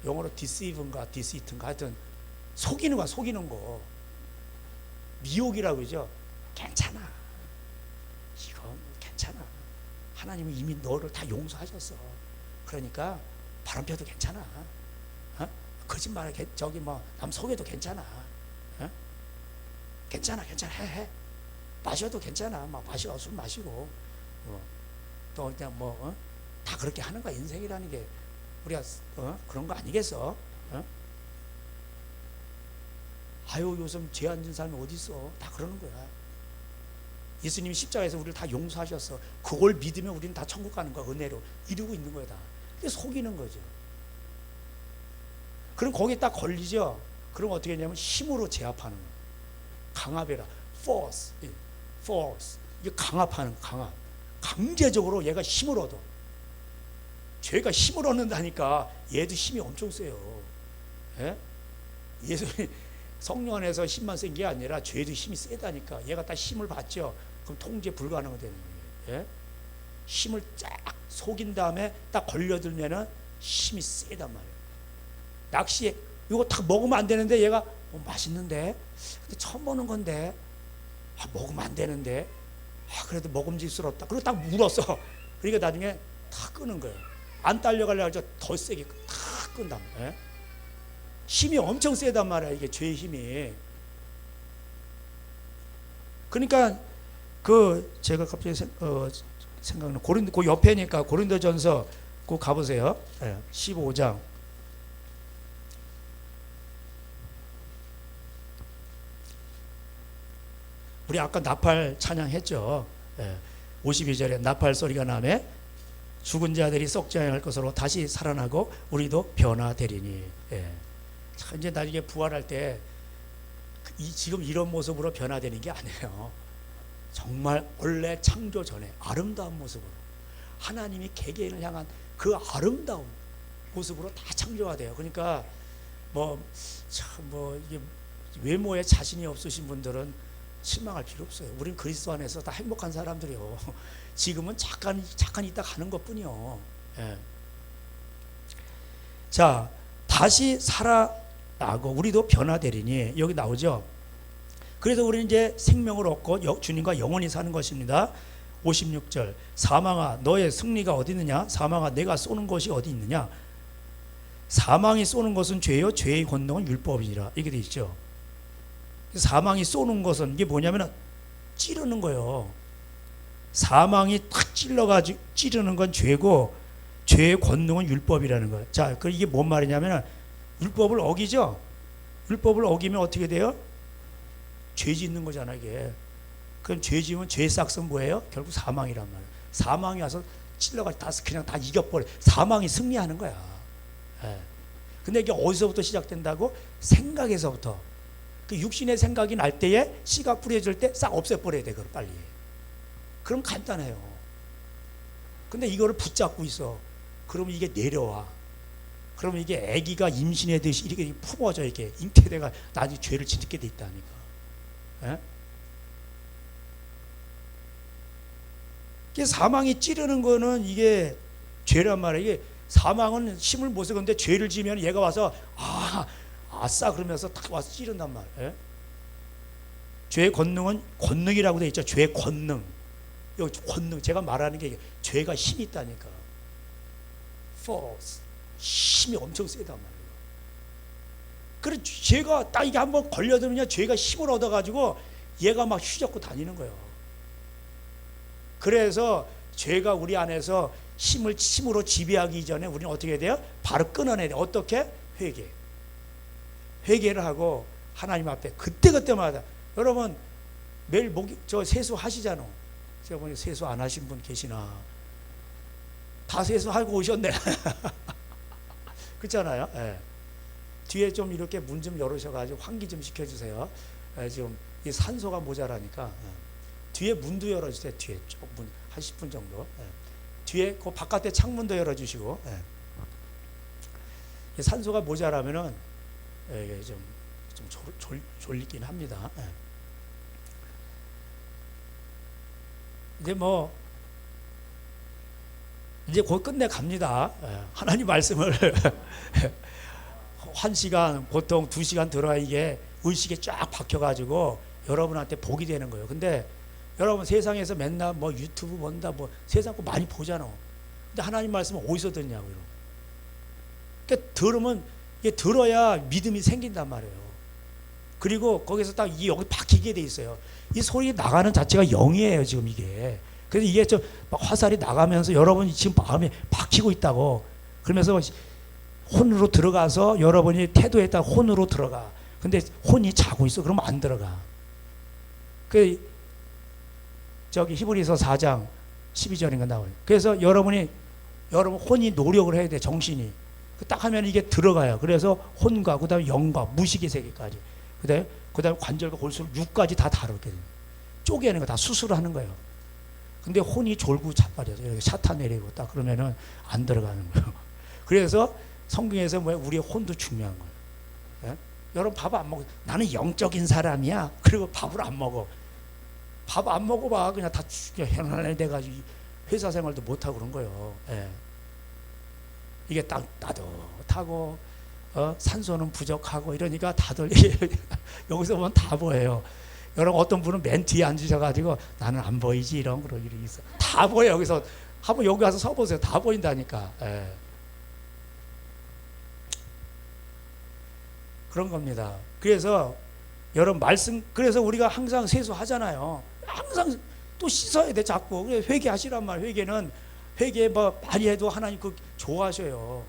Speaker 1: 영어로 deceive인가 deceit인가 하여튼 속이는 거야. 속이는 거. 미혹이라고 그러죠. 괜찮아. 이건 괜찮아. 하나님은 이미 너를 다 용서하셨어. 그러니까 바람 펴도 괜찮아. 어? 거짓말 저기 뭐 남 속여도 괜찮아. 어? 괜찮아 해. 마셔도 괜찮아. 막 마시고 술 마시고 또 그냥 다 그렇게 하는 거야. 인생이라는 게 우리가 그런 거 아니겠어? 아유 요즘 죄 안 진 사람이 어디 있어? 다 그러는 거야. 예수님이 십자가에서 우리를 다 용서하셨어. 그걸 믿으면 우리는 다 천국 가는 거야. 은혜로 이루고 있는 거야. 다. 그게 속이는 거죠. 그럼 거기에 딱 걸리죠. 그럼 어떻게 했냐면 힘으로 제압하는 거야. 강압해라. force. 이게 강압하는 강압. 강제적으로 얘가 힘을 얻어. 죄가 힘을 얻는다니까 얘도 힘이 엄청 세요. 예? 예수님 성령 안에서 힘만 센 게 아니라 죄도 힘이 세다니까. 얘가 다 힘을 받죠. 그럼 통제 불가능이 되는 거예요. 예? 힘을 쫙 속인 다음에 딱 걸려들면은 힘이 세단 말이에요. 낚시에 이거 다 먹으면 안 되는데 얘가 맛있는데 근데 처음 보는 건데 먹으면 안 되는데 그래도 먹음직스럽다. 그리고 딱 물었어. 그러니까 나중에 다 끄는 거예요. 안 딸려가려고 더 세게 다 끈단 말이에요. 힘이 엄청 세단 말이야. 이게 죄의 힘이. 그러니까 제가 갑자기 생각나 그 옆에니까 고린도전서 꼭 가보세요. 15장. 우리 아까 나팔 찬양했죠. 52절에 나팔 소리가 나매 죽은 자들이 썩지 아니할 것으로 다시 살아나고 우리도 변화되리니. 이제 나중에 부활할 때 지금 이런 모습으로 변화되는 게 아니에요. 정말 원래 창조 전에 아름다운 모습으로 하나님이 개개인을 향한 그 아름다운 모습으로 다 창조가 돼요. 그러니까 이게 외모에 자신이 없으신 분들은 실망할 필요 없어요. 우린 그리스도 안에서 다 행복한 사람들이요. 지금은 잠깐 있다 가는 것뿐이요. 자, 다시 살아나고 우리도 변화되리니 여기 나오죠. 그래서 우리는 이제 생명을 얻고 주님과 영원히 사는 것입니다. 56절 사망아 너의 승리가 어디 있느냐? 사망아 내가 쏘는 것이 어디 있느냐? 사망이 쏘는 것은 죄요 죄의 권능은 율법이니라. 이게 돼 있죠. 사망이 쏘는 것은 이게 뭐냐면 찌르는 거예요. 사망이 탁 찔러가지고 찌르는 건 죄고 죄의 권능은 율법이라는 거예요. 자, 이게 뭔 말이냐면 율법을 어기죠. 율법을 어기면 어떻게 돼요? 죄 짓는 거잖아 이게. 그럼 죄 지으면 죄의 싹은 뭐예요? 결국 사망이란 말이에요. 사망이 와서 찔러가지고 그냥 다 이겨버려. 사망이 승리하는 거야. 근데 이게 어디서부터 시작된다고? 생각에서부터. 그 육신의 생각이 날 때에 씨가 뿌려질 때 싹 없애버려야 돼. 그걸 빨리. 그럼 간단해요. 근데 이거를 붙잡고 있어. 그러면 이게 내려와. 그러면 이게 아기가 임신하듯이 이렇게 품어져 이렇게 잉태돼가 나중에 죄를 짓게 돼 있다니까. 이게 사망이 찌르는 거는 이게 죄란 말이에요. 이게 사망은 힘을 못 쓰는데 죄를 지면 얘가 와서 아싸 그러면서 딱 와서 찌른단 말이에요. 죄의 권능은 권능이라고 돼 있죠. 죄의 권능. 여기 권능 제가 말하는 게 죄가 힘이 있다니까. force 힘이 엄청 세단 말이에요. 그래 죄가 딱 이게 한번 걸려들면 죄가 힘을 얻어가지고 얘가 막 휘젓고 다니는 거예요. 그래서 죄가 우리 안에서 힘으로 지배하기 전에 우리는 어떻게 해야 돼요? 바로 끊어내야 돼요. 어떻게? 회개. 회개를 하고 하나님 앞에 그때그때마다 여러분 매일 저 세수 하시잖아. 제가 보니 세수 안 하신 분 계시나? 다 세수하고 오셨네. 그렇잖아요. 예. 뒤에 좀 이렇게 문 좀 열으셔가지고 환기 좀 시켜주세요. 예, 지금 이 산소가 모자라니까. 예. 뒤에 문도 열어주세요. 뒤에 쭉 문 한 10분 정도. 예. 뒤에 그 바깥에 창문도 열어주시고. 예. 이 산소가 모자라면은 예, 좀 졸리긴 합니다. 예. 이제 뭐 이제 곧 끝내 갑니다. 예. 하나님 말씀을 1시간 보통 2시간 들어야 이게 의식에 쫙 박혀가지고 여러분한테 복이 되는 거예요. 근데 여러분 세상에서 맨날 뭐 유튜브 본다 뭐 세상 거 많이 보잖아. 근데 하나님 말씀은 어디서 듣냐고요. 그러니까 들으면 이게 들어야 믿음이 생긴단 말이에요. 그리고 거기서 딱 이 여기 박히게 돼 있어요. 이 소리 나가는 자체가 영이에요 지금 이게. 그래서 이게 좀 화살이 나가면서 여러분이 지금 마음에 박히고 있다고. 그러면서 혼으로 들어가서 여러분이 태도에 따라 혼으로 들어가. 근데 혼이 자고 있어. 그러면 안 들어가. 그 저기 히브리서 4장 12절인가 나와요. 그래서 여러분 혼이 노력을 해야 돼. 정신이. 딱 하면 이게 들어가요. 그래서 혼과 그다음에 영과 무식의 세계까지. 그다음에 관절과 골수를 육까지 다 다루게 돼요. 쪼개는 거 다 수술하는 거예요. 근데 혼이 졸고 자빠져서 이렇게 샤타 내리고 딱 그러면은 안 들어가는 거예요. 그래서 성경에서 뭐 우리의 혼도 중요한 거예요. 예? 여러분 밥 안 먹어. 나는 영적인 사람이야. 그리고 밥을 안 먹어. 밥 안 먹어봐. 그냥 다 현안에 돼가지고 회사 생활도 못 하고 그런 거예요. 예. 이게 딱 따뜻하고 산소는 부족하고 이러니까 다들 여기서 보면 다 보여요. 여러분 어떤 분은 맨 뒤에 앉으셔가지고 나는 안 보이지 이런 거 있어. 다 보여. 여기서 한번 여기 와서 서보세요. 다 보인다니까. 예. 그런 겁니다. 그래서 여러분 말씀 그래서 우리가 항상 세수하잖아요. 항상 또 씻어야 돼 자꾸. 회개하시란 말. 회개 뭐 많이 해도 하나님 그 좋아하셔요.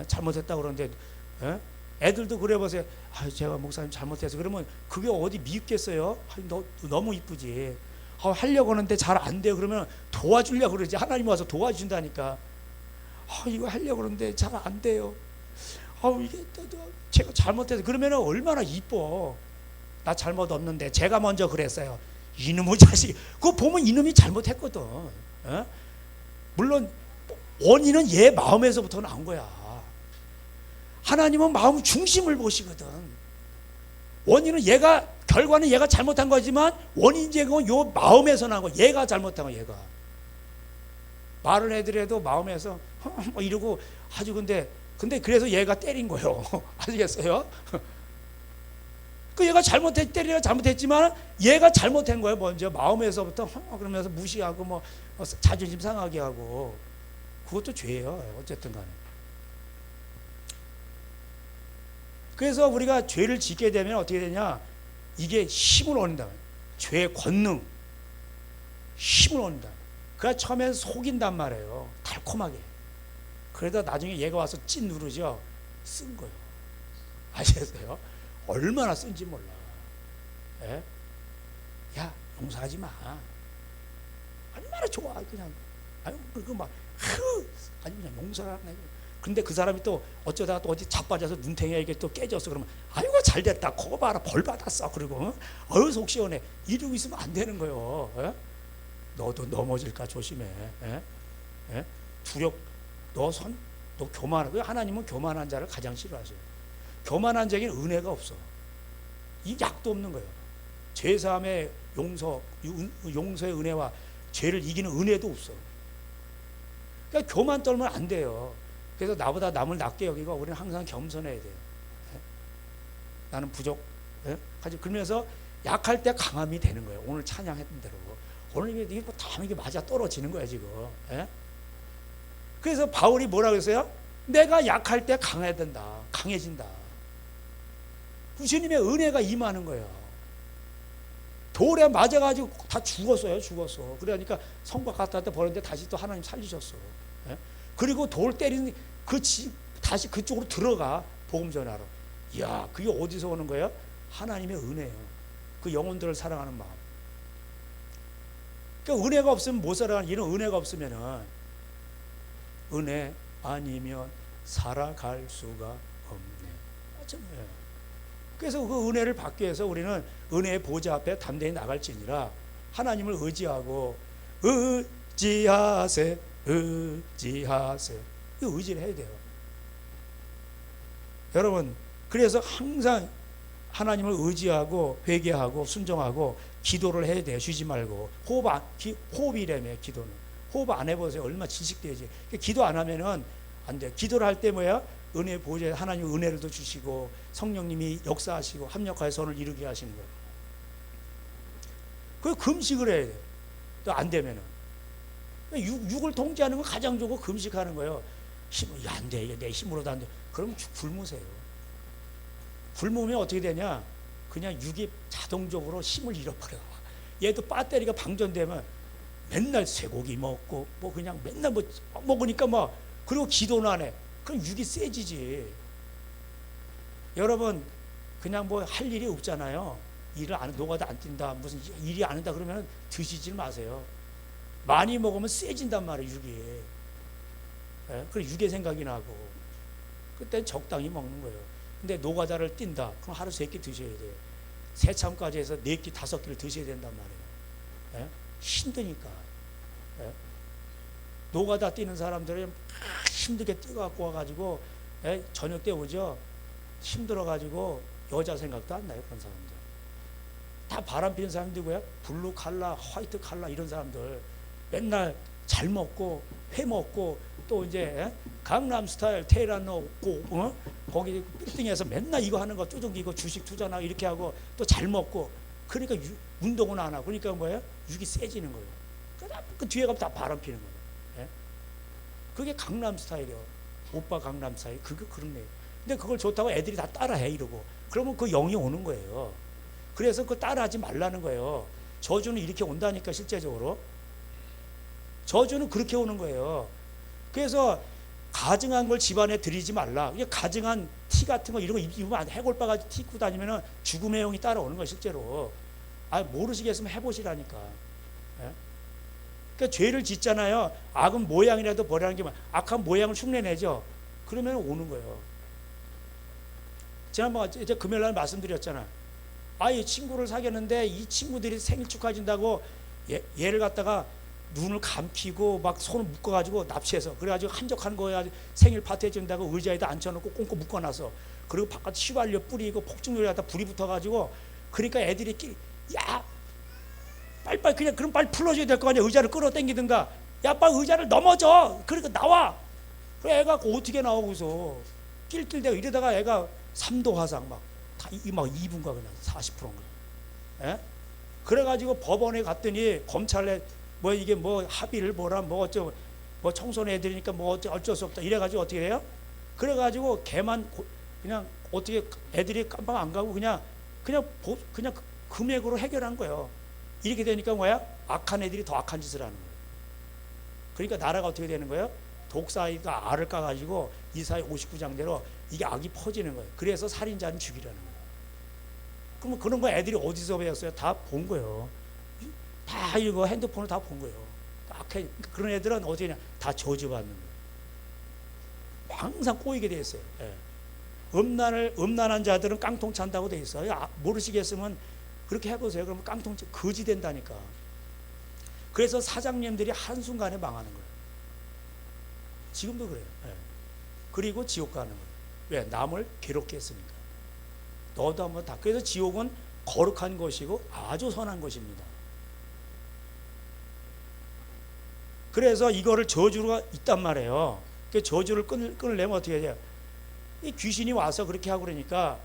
Speaker 1: 잘못했다 그러는데 애들도 그래 보세요. 아, 제가 목사님 잘못해서 그러면 그게 어디 밉겠어요? 너 너무 이쁘지. 하려고 하는데 잘 안 돼요. 그러면 도와주려고 그러지. 하나님 와서 도와준다니까. 이거 하려고 하는데 잘 안 돼요. 이게 제가 잘못해서 그러면 얼마나 이뻐. 나 잘못 없는데 제가 먼저 그랬어요. 이놈의 자식. 그거 보면 이놈이 잘못했거든. 물론 원인은 얘 마음에서부터 나온 거야. 하나님은 마음 중심을 보시거든. 원인은 결과는 얘가 잘못한 거지만 원인이 요 마음에서 나온 거. 얘가 잘못한 거. 얘가 말을 해드려도 마음에서 뭐 이러고 아주 근데 그래서 얘가 때린 거예요. 아시겠어요? 그 얘가 때리려 잘못했지만 얘가 잘못한 거예요. 먼저 마음에서부터 그러면서 무시하고 뭐 자존심 상하게 하고 그것도 죄예요. 어쨌든 간에. 그래서 우리가 죄를 짓게 되면 어떻게 되냐? 이게 힘을 얻는다. 죄의 권능, 힘을 얻는다. 그러니까 처음엔 속인단 말이에요. 달콤하게. 그러다 나중에 얘가 와서 찐 누르죠. 쓴 거예요. 아시겠어요? 얼마나 쓴지 몰라. 예? 야, 용서하지 마. 얼마나 좋아. 그냥. 아니, 그냥 용서를 하네. 근데 그 사람이 또 어쩌다가 또 어디 자빠져서 눈탱이에 이게 또 깨졌어. 그러면 아이고 잘 됐다. 그거 봐라. 벌 받았어. 그리고 속 시원해. 이러고 있으면 안 되는 거예요. 예? 너도 넘어질까 조심해. 예? 예? 너 교만하고 하나님은 교만한 자를 가장 싫어하셔요. 교만한 자에게는 은혜가 없어. 이 약도 없는 거예요. 죄사함의 용서의 은혜와 죄를 이기는 은혜도 없어. 그러니까 교만 떨면 안 돼요. 그래서 나보다 남을 낮게 여기고 우리는 항상 겸손해야 돼요. 나는 부족. 그러면서 약할 때 강함이 되는 거예요. 오늘 찬양했던 대로. 오늘 이게 다 이게 맞아 떨어지는 거예요 지금. 그래서 바울이 뭐라고 했어요? 내가 약할 때 강해야 된다. 강해진다. 주님의 은혜가 임하는 거예요. 돌에 맞아가지고 다 죽었어요. 그러니까 성곽 갔다 왔다 버렸는데 다시 또 하나님 살리셨어. 그리고 돌 때리는 다시 그쪽으로 들어가 복음 전하러. 이야, 그게 어디서 오는 거예요? 하나님의 은혜예요. 그 영혼들을 사랑하는 마음. 그러니까 은혜가 없으면 못 살아가는, 이런 은혜가 없으면은 은혜 아니면 살아갈 수가 없네. 맞잖아요. 그래서 그 은혜를 받기 위해서 우리는 은혜의 보좌 앞에 담대히 나갈지니라 하나님을 의지하고 의지하세. 이 의지를 해야 돼요. 여러분, 그래서 항상 하나님을 의지하고 회개하고 순종하고 기도를 해야 돼요. 쉬지 말고. 호흡이라며. 기도는 호흡 안 해보세요. 얼마나 질식되지. 기도 안 하면은 안 돼요. 기도를 할 때 뭐야? 은혜 보좌에 하나님 은혜를 더 주시고 성령님이 역사하시고 합력하여 선을 이루게 하시는 거예요. 그 금식을 해야 돼요. 또 안 되면은 육을 통제하는 건 가장 좋고 금식하는 거예요. 안 돼. 이게 내 힘으로도 안 돼. 그럼 굶으세요. 굶으면 어떻게 되냐? 그냥 육이 자동적으로 힘을 잃어버려. 얘도 배터리가 방전되면 맨날 쇠고기 먹고 뭐 그냥 맨날 뭐 먹으니까 뭐, 그리고 기도는 안 해. 그럼 육이 세지지. 여러분, 그냥 뭐 할 일이 없잖아요. 일을 안, 노가다 안 뛴다, 무슨 일이 안 한다 그러면 드시지 마세요. 많이 먹으면 세진단 말이에요, 육이. 예? 그래, 육의 생각이 나고. 그땐 적당히 먹는 거예요. 근데 노가다를 뛴다. 그럼 하루 3끼 드셔야 돼요. 새참까지 해서 4끼, 5끼를 드셔야 된단 말이에요. 예? 힘드니까. 예? 노가다 뛰는 사람들은 힘들게 뛰어갖고 와가지고, 예? 저녁 때 오죠. 힘들어가지고 여자 생각도 안 나요, 그런 사람들. 다 바람 피는 사람들이고요. 블루 칼라, 화이트 칼라 이런 사람들. 맨날 잘 먹고 회 먹고 또 이제 강남 스타일 테헤란 넣고 거기 빌딩에서 맨날 이거 하는 거 쪼정기고 주식 투자나 이렇게 하고 또 잘 먹고, 그러니까 운동은 안 하고, 그러니까 뭐예요? 육이 세지는 거예요. 그 뒤에 가면 다 바람 피는 거예요. 예? 그게 강남 스타일이에요. 오빠 강남 스타일. 그게 그런 거예요. 근데 그걸 좋다고 애들이 다 따라해 이러고, 그러면 그 영이 오는 거예요. 그래서 그거 따라하지 말라는 거예요. 저주는 이렇게 온다니까. 실제적으로 저주는 그렇게 오는 거예요. 그래서 가증한 걸 집안에 들이지 말라. 이게 가증한 티 같은 거 이런 거 입으면 안 돼. 해골바가지 티 입고 다니면은 죽음의 영이 따라오는 거예요, 실제로. 모르시겠으면 해보시라니까. 예? 그러니까 죄를 짓잖아요. 악은 모양이라도 버리라는 게 악한 모양을 흉내내죠. 그러면 오는 거예요. 지난번 이제 금요일 날 말씀드렸잖아. 이 친구를 사귀었는데 이 친구들이 생일 축하해준다고 얘를 갖다가 눈을 감히고 막 손을 묶어가지고 납치해서, 그래가지고 한적한 거야. 생일 파티 해준다고 의자에다 앉혀놓고 꽁꽁 묶어놔서, 그리고 바깥 휘발유 뿌리고 폭죽놀이 하다 불이 붙어가지고, 그러니까 애들이 야 빨리 그냥 그럼 빨리 풀어줘야 될 거 아니야. 의자를 끌어당기든가, 야 빨리 의자를 넘어져. 그러니까 나와. 그 애가 어떻게 나오고서 낄낄대고 이러다가 애가 3도 화상 막 2분가 그냥 40%인가. 예? 그래가지고 법원에 갔더니 검찰에 뭐 이게 뭐 합의를 뭐라 뭐 어쩌고 뭐 청소년 애들이니까 뭐 어쩔 수 없다 이래가지고 어떻게 해요? 그래가지고 걔만 그냥 어떻게 애들이 깜빡 안 가고 그냥 금액으로 해결한 거예요. 이렇게 되니까 뭐야? 악한 애들이 더 악한 짓을 하는 거예요. 그러니까 나라가 어떻게 되는 거예요? 독사이가 알을 까가지고 이사회 59장대로 이게 악이 퍼지는 거예요. 그래서 살인자는 죽이라는 거예요. 그러면 그런 거 애들이 어디서 배웠어요? 다 본 거예요. 다 이거 핸드폰을 다 본 거예요. 그런 애들은 어디냐? 다 저주받는 거예요. 항상 꼬이게 돼 있어요. 예. 음란한 자들은 깡통 찬다고 돼 있어요. 모르시겠으면 그렇게 해보세요. 그러면 깡통 거지 된다니까. 그래서 사장님들이 한순간에 망하는 거예요. 지금도 그래요. 예. 그리고 지옥 가는 거예요. 왜? 남을 괴롭게 했으니까. 너도 한번 다. 그래서 지옥은 거룩한 것이고 아주 선한 것입니다. 그래서 이거를 저주가 있단 말이에요. 그 저주를 끊으려면 어떻게 해야 돼요? 이 귀신이 와서 그렇게 하고 그러니까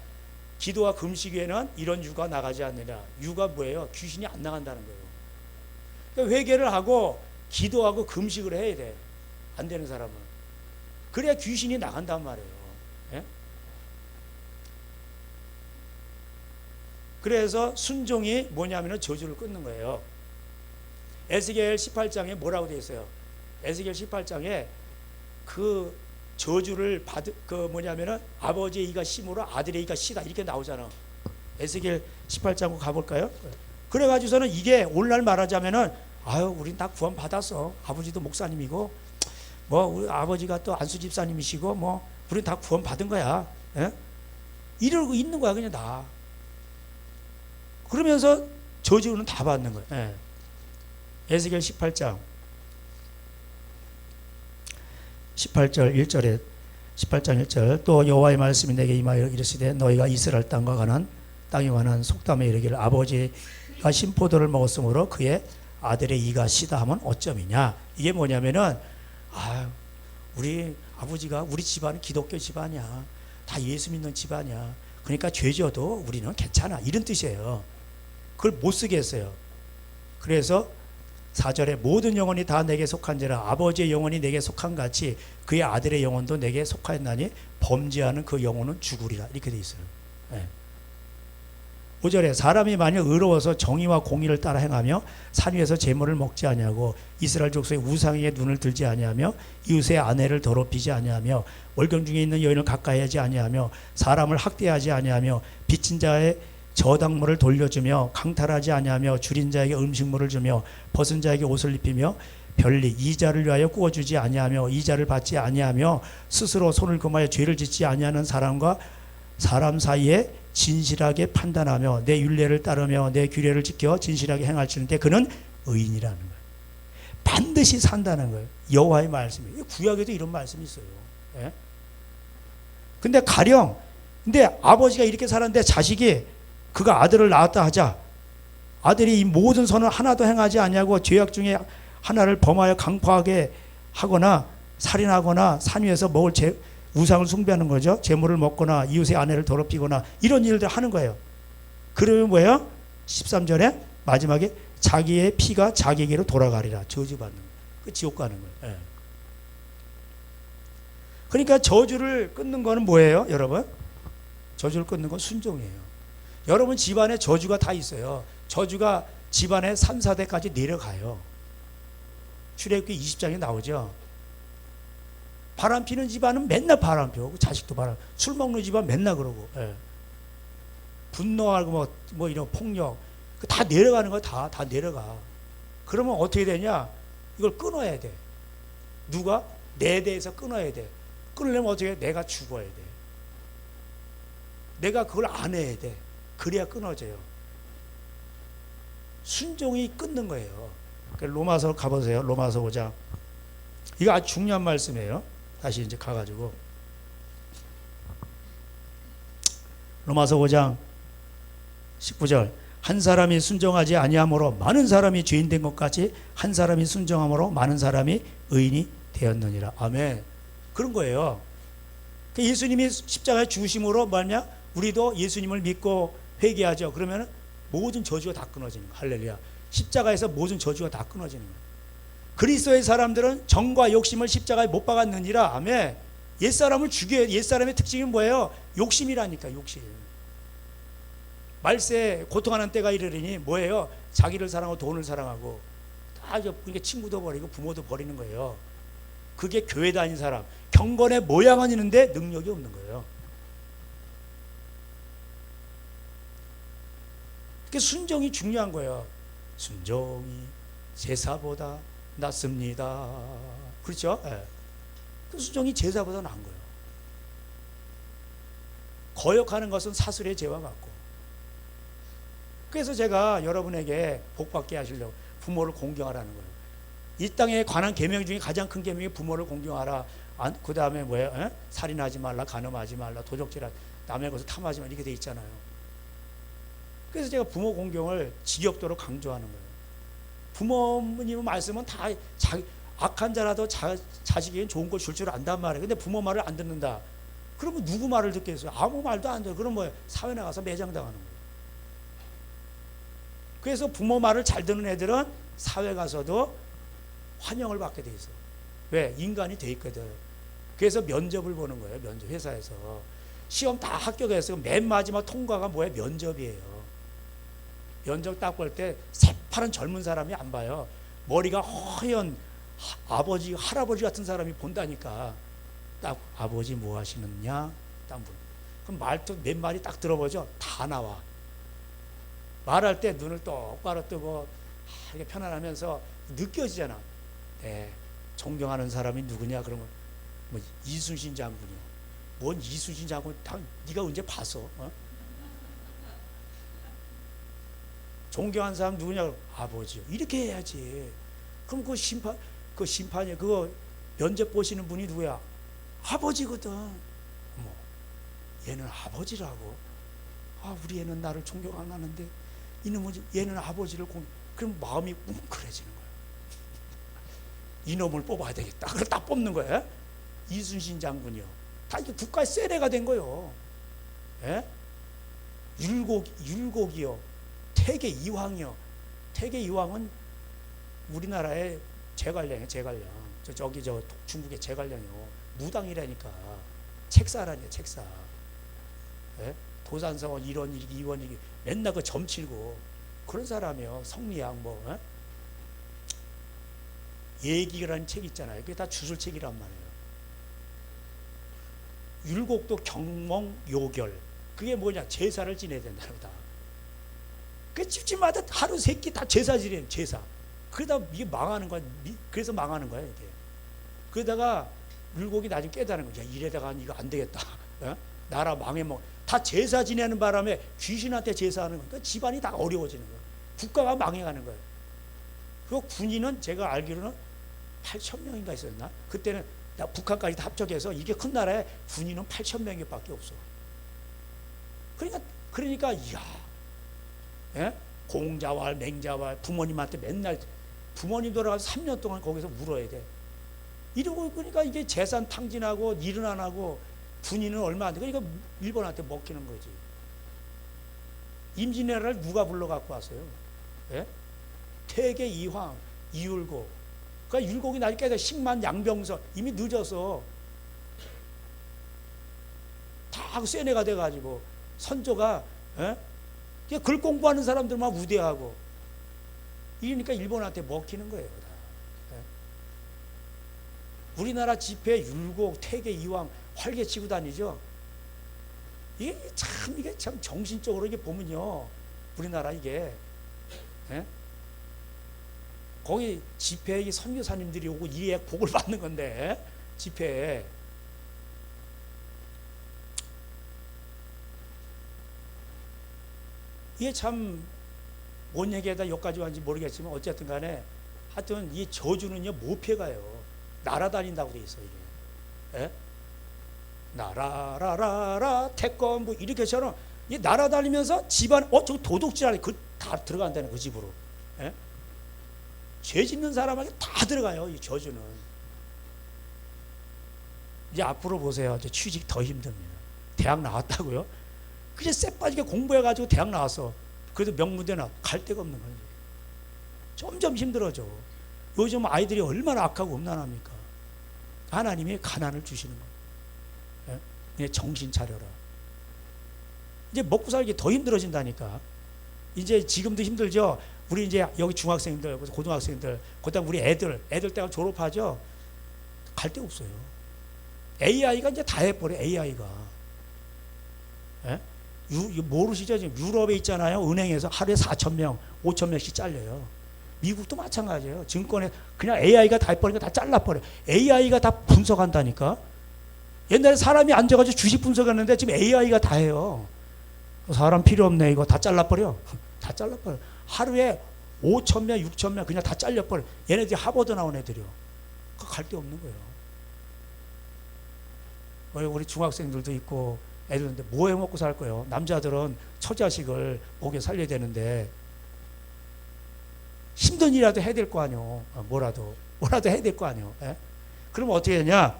Speaker 1: 기도와 금식에는 이런 유가 나가지 않느냐. 유가 뭐예요? 귀신이 안 나간다는 거예요. 그러니까 회개를 하고 기도하고 금식을 해야 돼. 안 되는 사람은. 그래야 귀신이 나간단 말이에요. 예? 그래서 순종이 뭐냐면 저주를 끊는 거예요. 에스겔 18장에 뭐라고 되어 있어요? 에스겔 18장에 그 저주를 받 그 뭐냐면은 아버지의 이가 심으로 아들의 이가 씨다 이렇게 나오잖아. 에스겔 18장 가볼까요? 그래가지고서는 이게 오늘날 말하자면은 아유 우린 다 구원 받았어. 아버지도 목사님이고 뭐 우리 아버지가 또 안수 집사님이시고 뭐 우린 다 구원 받은 거야. 예? 이러고 있는 거야 그냥 다. 그러면서 저주는 다 받는 거야. 예. 에스겔 18장 18절 1절에 18장 1절 또 여호와의 말씀이 내게 임하여 이르시되 너희가 이스라엘 땅과 관한 땅에 관한 속담에 이르기를 아버지가 신포도를 먹었으므로 그의 아들의 이가 시다 하면 어쩌미냐. 이게 뭐냐면은 우리 아버지가 우리 집안은 기독교 집안이야. 다 예수 믿는 집안이야. 그러니까 죄져도 우리는 괜찮아. 이런 뜻이에요. 그걸 못 쓰게 했어요. 그래서 4절에 모든 영혼이 다 내게 속한지라 아버지의 영혼이 내게 속한 같이 그의 아들의 영혼도 내게 속하였나니 범죄하는 그 영혼은 죽으리라. 이렇게 돼 있어요. 네. 5절에 사람이 만약 의로워서 정의와 공의를 따라 행하며 산 위에서 제물을 먹지 아니하고 이스라엘 족속의 우상에게 눈을 들지 아니하며 이웃의 아내를 더럽히지 아니하며 월경 중에 있는 여인을 가까이 하지 아니하며 사람을 학대하지 아니하며 빚진 자의 저당물을 돌려주며 강탈하지 아니하며 줄인 자에게 음식물을 주며 벗은 자에게 옷을 입히며 별리 이자를 위하여 구워주지 아니하며 이자를 받지 아니하며 스스로 손을 금하여 죄를 짓지 아니하는 사람과 사람 사이에 진실하게 판단하며 내 율례를 따르며 내 규례를 지켜 진실하게 행할지는데 그는 의인이라는 거예요. 반드시 산다는 거예요. 여호와의 말씀이에요. 구약에도 이런 말씀이 있어요. 예? 근데 아버지가 이렇게 살았는데 자식이 그가 아들을 낳았다 하자 아들이 이 모든 선을 하나도 행하지 아니하고 죄악 중에 하나를 범하여 강포하게 하거나 살인하거나 산 위에서 먹을 우상을 숭배하는 거죠. 재물을 먹거나 이웃의 아내를 더럽히거나 이런 일들 하는 거예요. 그러면 뭐예요? 13절에 마지막에 자기의 피가 자기에게로 돌아가리라. 저주받는 거예요. 그 지옥 가는 거예요. 예. 그러니까 저주를 끊는 거는 뭐예요, 여러분? 저주를 끊는 건 순종이에요. 여러분 집안에 저주가 다 있어요. 저주가 집안에 3, 4대까지 내려가요. 출애굽기 20장에 나오죠. 바람 피는 집안은 맨날 바람 피우고 자식도 바람. 술 먹는 집안 맨날 그러고. 예. 분노하고 뭐 이런 폭력 다 내려가는 거 다 내려가. 그러면 어떻게 되냐? 이걸 끊어야 돼. 누가? 내 대에서 끊어야 돼. 끊으려면 어떻게 해? 내가 죽어야 돼. 내가 그걸 안 해야 돼. 그래야 끊어져요. 순종이 끊는 거예요. 로마서 가보세요. 로마서 5장. 이거 아주 중요한 말씀이에요. 다시 이제 가가지고 로마서 5장 19절 한 사람이 순종하지 아니함으로 많은 사람이 죄인 된 것 같이 한 사람이 순종함으로 많은 사람이 의인이 되었느니라. 아멘. 그런 거예요. 예수님이 십자가에 죽으심으로 뭐냐? 우리도 예수님을 믿고 회개하죠. 그러면 모든 저주가 다 끊어지는 거예요. 할렐루야. 십자가에서 모든 저주가 다 끊어지는 거예요. 그리스도의 사람들은 정과 욕심을 십자가에 못 박았느니라. 아멘. 옛사람을 죽여야. 옛사람의 특징이 뭐예요? 욕심이라니까. 욕심. 말세 고통하는 때가 이르리니 뭐예요? 자기를 사랑하고 돈을 사랑하고 다 그러니까 친구도 버리고 부모도 버리는 거예요. 그게 교회 다닌 사람. 경건의 모양은 있는데 능력이 없는 거예요. 순종이 중요한 거예요. 순종이 제사보다 낫습니다. 그렇죠? 네. 순종이 제사보다 나은 거예요. 거역하는 것은 사슬의 죄와 같고. 그래서 제가 여러분에게 복받게 하시려고 부모를 공경하라는 거예요. 이 땅에 관한 계명 중에 가장 큰 계명이 부모를 공경하라. 그 다음에 뭐예요? 에? 살인하지 말라, 간음하지 말라, 도적질하지, 남의 것을 탐하지 말라 이렇게 돼 있잖아요. 그래서 제가 부모 공경을 지겹도록 강조하는 거예요. 부모님 말씀은 다 악한 자라도 자식에겐 좋은 걸 줄 줄 안단 말이에요. 근데 부모 말을 안 듣는다. 그러면 누구 말을 듣겠어요? 아무 말도 안 들어요. 그럼 뭐예요? 사회 나가서 매장당하는 거예요. 그래서 부모 말을 잘 듣는 애들은 사회 가서도 환영을 받게 돼 있어요. 왜? 인간이 돼 있거든. 그래서 면접을 보는 거예요. 면접 회사에서 시험 다 합격해서 맨 마지막 통과가 뭐예요? 면접이에요. 면접 딱 볼 때 새파란 젊은 사람이 안 봐요. 머리가 허연 아버지, 할아버지 같은 사람이 본다니까. 딱 아버지 뭐 하시느냐 딱 물어. 그럼 말도 몇 마디 딱 들어보죠. 다 나와. 말할 때 눈을 똑바로 뜨고 이렇게 편안하면서 느껴지잖아. 네, 존경하는 사람이 누구냐 그러면 뭐 이순신 장군이요. 뭔 이순신 장군? 네가 언제 봤어? 어? 존경하는 사람 누구냐? 그러면 아버지요. 이렇게 해야지. 그럼 그 심판이 그거 면접 보시는 분이 누구야? 아버지거든. 어머, 얘는 아버지라고. 아, 우리 애는 나를 존경 안 하는데 이놈은 얘는 아버지를 그럼 마음이 뭉클해지는 거예요. 이놈을 뽑아야 되겠다. 그걸 딱 뽑는 거예요. 이순신 장군이요. 다 이게 국가의 세례가 된 거예요. 예? 율곡이요. 태계 이황이요. 태계 이황은 우리나라의 제갈량이에요. 제갈량. 저기 중국의 제갈량이요. 무당이라니까. 책사라니요. 책사. 예? 도산서원 이원일기 맨날 그 점치고 그런 사람이요. 성리학 뭐. 예? 예기라는 책 있잖아요. 그게 다 주술책이란 말이에요. 율곡도 경몽요결. 그게 뭐냐? 제사를 지내야 된다는 거다. 그 집집마다 하루 세 끼 다 제사 지내요. 제사. 그러다 이게 망하는 거야. 그래서 망하는 거야 이게. 그러다가 율곡이 나중에 깨달은 거야. 야, 이래다가 이거 안 되겠다. 어? 나라 망해 다 제사 지내는 바람에 귀신한테 제사하는 거니까 집안이 다 어려워지는 거야. 국가가 망해가는 거예요. 그 군인은 제가 알기로는 8,000명인가 있었나? 그때는 북한까지 다 합쳐서 이게 큰 나라에 군인은 8,000명밖에 없어. 그러니까 이야, 예? 공자왈 맹자왈 부모님한테 맨날 부모님 돌아가서 3년 동안 거기서 울어야 돼. 이러고 그러니까 이게 재산 탕진하고 일은 안 하고 군인은 얼마 안 돼. 그러니까 일본한테 먹히는 거지. 임진왜란을 누가 불러 갖고 왔어요? 예? 태계 이황 이율곡. 그러니까 율곡이 나중에 깨서 식만 양병선 이미 늦어서 다 세뇌가 돼가지고 선조가 글 공부하는 사람들만 우대하고 이러니까 일본한테 먹히는 거예요. 다. 우리나라 집회 율곡 태계 이황 활개치고 다니죠. 이게 참 정신적으로 이게 보면요, 우리나라 이게 거기 집회에 선교사님들이 오고 이에 복을 받는 건데 집회에 이게 참 뭔 얘기에다 여기까지 왔는지 모르겠지만 어쨌든 간에 하여튼 이 저주는요 못 피해가요. 날아다닌다고 돼 있어요 이게. 예? 나라라라라 태권부 이렇게처럼 이 날아다니면서 집안 저 도둑질 안에 다 들어간다는 그 집으로. 예? 죄 짓는 사람에게 다 들어가요 이 저주는. 이제 앞으로 보세요. 이제 취직 더 힘듭니다. 대학 나왔다고요? 그냥 쎄빠지게 공부해가지고 대학 나왔어. 그래도 명문대나 갈 데가 없는 거지. 점점 힘들어져. 요즘 아이들이 얼마나 악하고 음란합니까? 하나님이 가난을 주시는 거예요. 예? 정신 차려라. 이제 먹고 살기 더 힘들어진다니까. 이제 지금도 힘들죠. 우리 이제 여기 중학생들, 고등학생들, 그다음 우리 애들 때가 졸업하죠. 갈 데 없어요. AI가 이제 다 해버려. AI가. 예? 모르시죠? 지금 유럽에 있잖아요. 은행에서 하루에 4,000명, 5,000명씩 잘려요. 미국도 마찬가지예요. 증권에 그냥 AI가 다 해버리니까 다 잘라버려. AI가 다 분석한다니까. 옛날에 사람이 앉아가지고 주식 분석했는데 지금 AI가 다 해요. 사람 필요 없네. 이거 다 잘라버려. 다 잘라버려. 하루에 5,000명, 6,000명 그냥 다 잘려버려. 얘네들이 하버드 나온 애들이요. 갈 데 없는 거예요. 우리 중학생들도 있고 애들인데 뭐 해 먹고 살 거예요? 남자들은 처자식을 먹여 살려야 되는데 힘든 일이라도 해야 될 거 아니요. 뭐라도 해야 될 거 아니요. 예? 그럼 어떻게 되냐?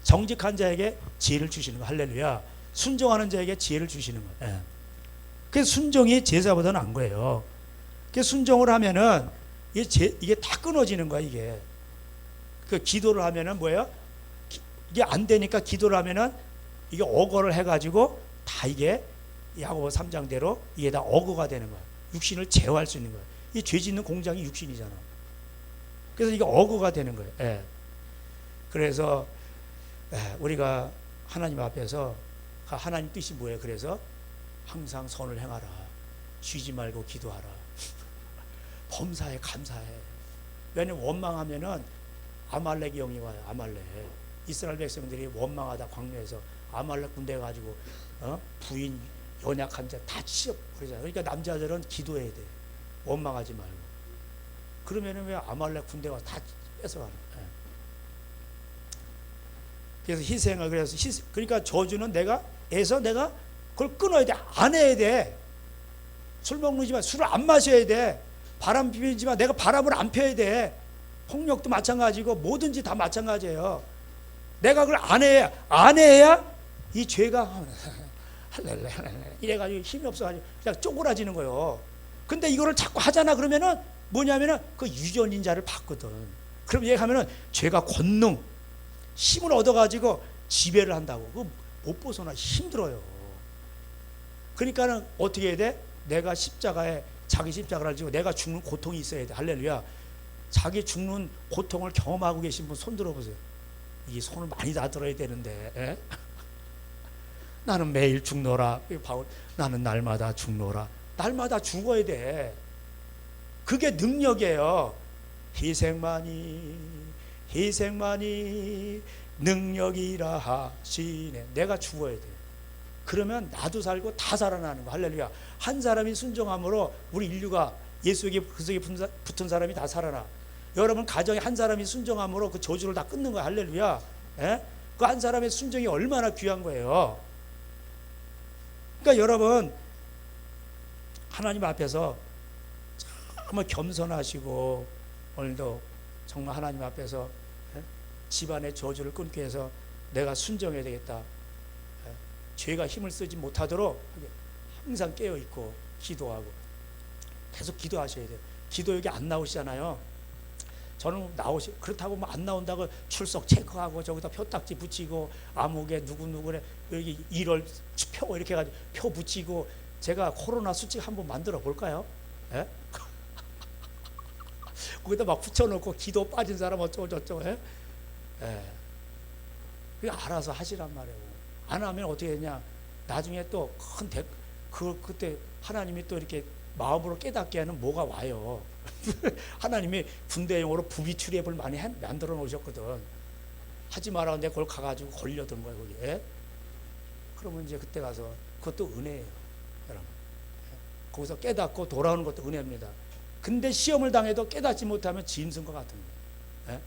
Speaker 1: 정직한 자에게 지혜를 주시는 거. 할렐루야. 순종하는 자에게 지혜를 주시는 거. 예. 그래서 순종이 제사보다는 안 거예요. 그래서 순종을 하면은 이게 다 끊어지는 거야 이게. 그 기도를 하면은 뭐예요? 이게 안 되니까 기도를 하면은 이게 억어를 해가지고 다 이게 야고보 3장대로 이게 다 억어가 되는 거야. 육신을 제어할 수 있는 거야. 이 죄 짓는 공장이 육신이잖아. 그래서 이게 억어가 되는 거예요. 예. 그래서 우리가 하나님 앞에서 하나님 뜻이 뭐예요? 그래서 항상 선을 행하라. 쉬지 말고 기도하라. 범사에 감사해. 왜냐면 원망하면은 아말렉이 영이 와요. 아말렉. 이스라엘 백성들이 원망하다 광야에서 아말렉 군대 가지고 부인 연약한 자 다 치워 그러잖아요. 그러니까 남자들은 기도해야 돼. 원망하지 말고. 그러면은 왜 아말렉 군대가 다 뺏어가는 거예요. 그래서 희생을 그러니까 저주는 내가 그걸 끊어야 돼. 안 해야 돼. 술 먹는지만 술을 안 마셔야 돼. 바람 피우지만 내가 바람을 안 펴야 돼. 폭력도 마찬가지고 뭐든지 다 마찬가지예요. 내가 그걸 안 해야 이 죄가 이래가지고 힘이 없어가지고 그냥 쪼그라지는 거예요. 근데 이거를 자꾸 하잖아. 그러면은 뭐냐면은 그 유전인 자를 받거든. 그럼 얘기하면은 죄가 권능 힘을 얻어가지고 지배를 한다고. 그거 못 벗어나. 힘들어요. 그러니까는 어떻게 해야 돼? 내가 십자가에 자기 십자가를 지고 내가 죽는 고통이 있어야 돼. 할렐루야. 자기 죽는 고통을 경험하고 계신 분 손 들어보세요. 이 손을 많이 다 들어야 되는데 나는 매일 죽노라. 나는 날마다 죽노라. 날마다 죽어야 돼. 그게 능력이에요. 희생만이 능력이라 하시네. 내가 죽어야 돼. 그러면 나도 살고 다 살아나는 거. 할렐루야. 한 사람이 순종함으로 우리 인류가 예수에게 그 속에 붙은 사람이 다 살아나. 여러분 가정에 한 사람이 순종함으로 그 저주를 다 끊는 거야. 할렐루야. 그 한 사람의 순종이 얼마나 귀한 거예요. 그러니까 여러분 하나님 앞에서 정말 겸손하시고 오늘도 정말 하나님 앞에서 집안의 저주를 끊기 위해서 내가 순종해야 되겠다. 죄가 힘을 쓰지 못하도록 항상 깨어있고 기도하고 계속 기도하셔야 돼요. 기도 여기 안 나오시잖아요. 저는 그렇다고 뭐 안 나온다고 출석 체크하고 저기다 표딱지 붙이고 암흑에 누구누구래 여기 1월 표 이렇게 해가지고 표 붙이고 제가 코로나 수칙 한번 만들어 볼까요? 예? 거기다 막 붙여놓고 기도 빠진 사람 어쩌고 저쩌고 해? 예. 그냥 알아서 하시란 말이에요. 안 하면 어떻게 되냐? 나중에 또 그때 하나님이 또 이렇게 마음으로 깨닫게 하는 뭐가 와요. 하나님이 군대용으로 부비추리앱을 많이 만들어 놓으셨거든. 하지 마라. 근데 그걸 가가지고 걸려든 거예요, 거기에. 그러면 이제 그때 가서 그것도 은혜예요, 여러분. 거기서 깨닫고 돌아오는 것도 은혜입니다. 근데 시험을 당해도 깨닫지 못하면 짐승과 같은 거예요.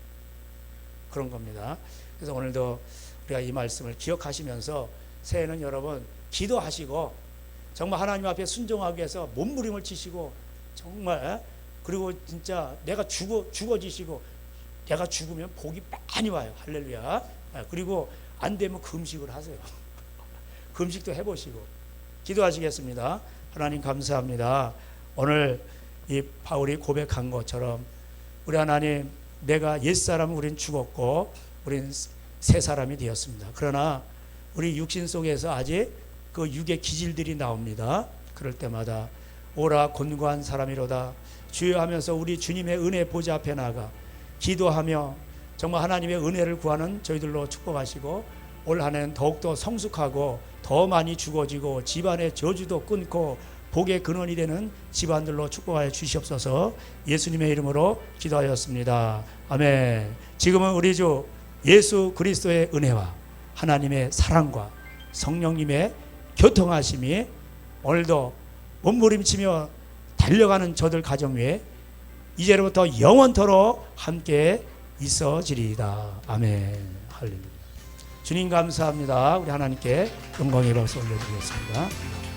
Speaker 1: 그런 겁니다. 그래서 오늘도 우리가 이 말씀을 기억하시면서 새해는 여러분 기도하시고 정말 하나님 앞에 순종하기 위해서 몸부림을 치시고 정말 그리고 진짜 내가 죽어지시고 내가 죽으면 복이 많이 와요. 할렐루야. 그리고 안 되면 금식을 하세요. 금식도 해보시고 기도하시겠습니다. 하나님 감사합니다. 오늘 이 바울이 고백한 것처럼 우리 하나님 내가 옛사람은 우린 죽었고 우린 새 사람이 되었습니다. 그러나 우리 육신 속에서 아직 그 육의 기질들이 나옵니다. 그럴 때마다 오라 곤고한 사람이로다 주여 하면서 우리 주님의 은혜 보좌 앞에 나가 기도하며 정말 하나님의 은혜를 구하는 저희들로 축복하시고 올 한 해는 더욱더 성숙하고 더 많이 죽어지고 집안의 저주도 끊고 복의 근원이 되는 집안들로 축복하여 주시옵소서. 예수님의 이름으로 기도하였습니다. 아멘. 지금은 우리 주 예수 그리스도의 은혜와 하나님의 사랑과 성령님의 교통하심이 오늘도 몸부림치며 달려가는 저들 가정 위에 이제로부터 영원토록 함께 있어지리이다. 아멘. 할렐루야. 주님 감사합니다. 우리 하나님께 영광의 박수 올려드리겠습니다.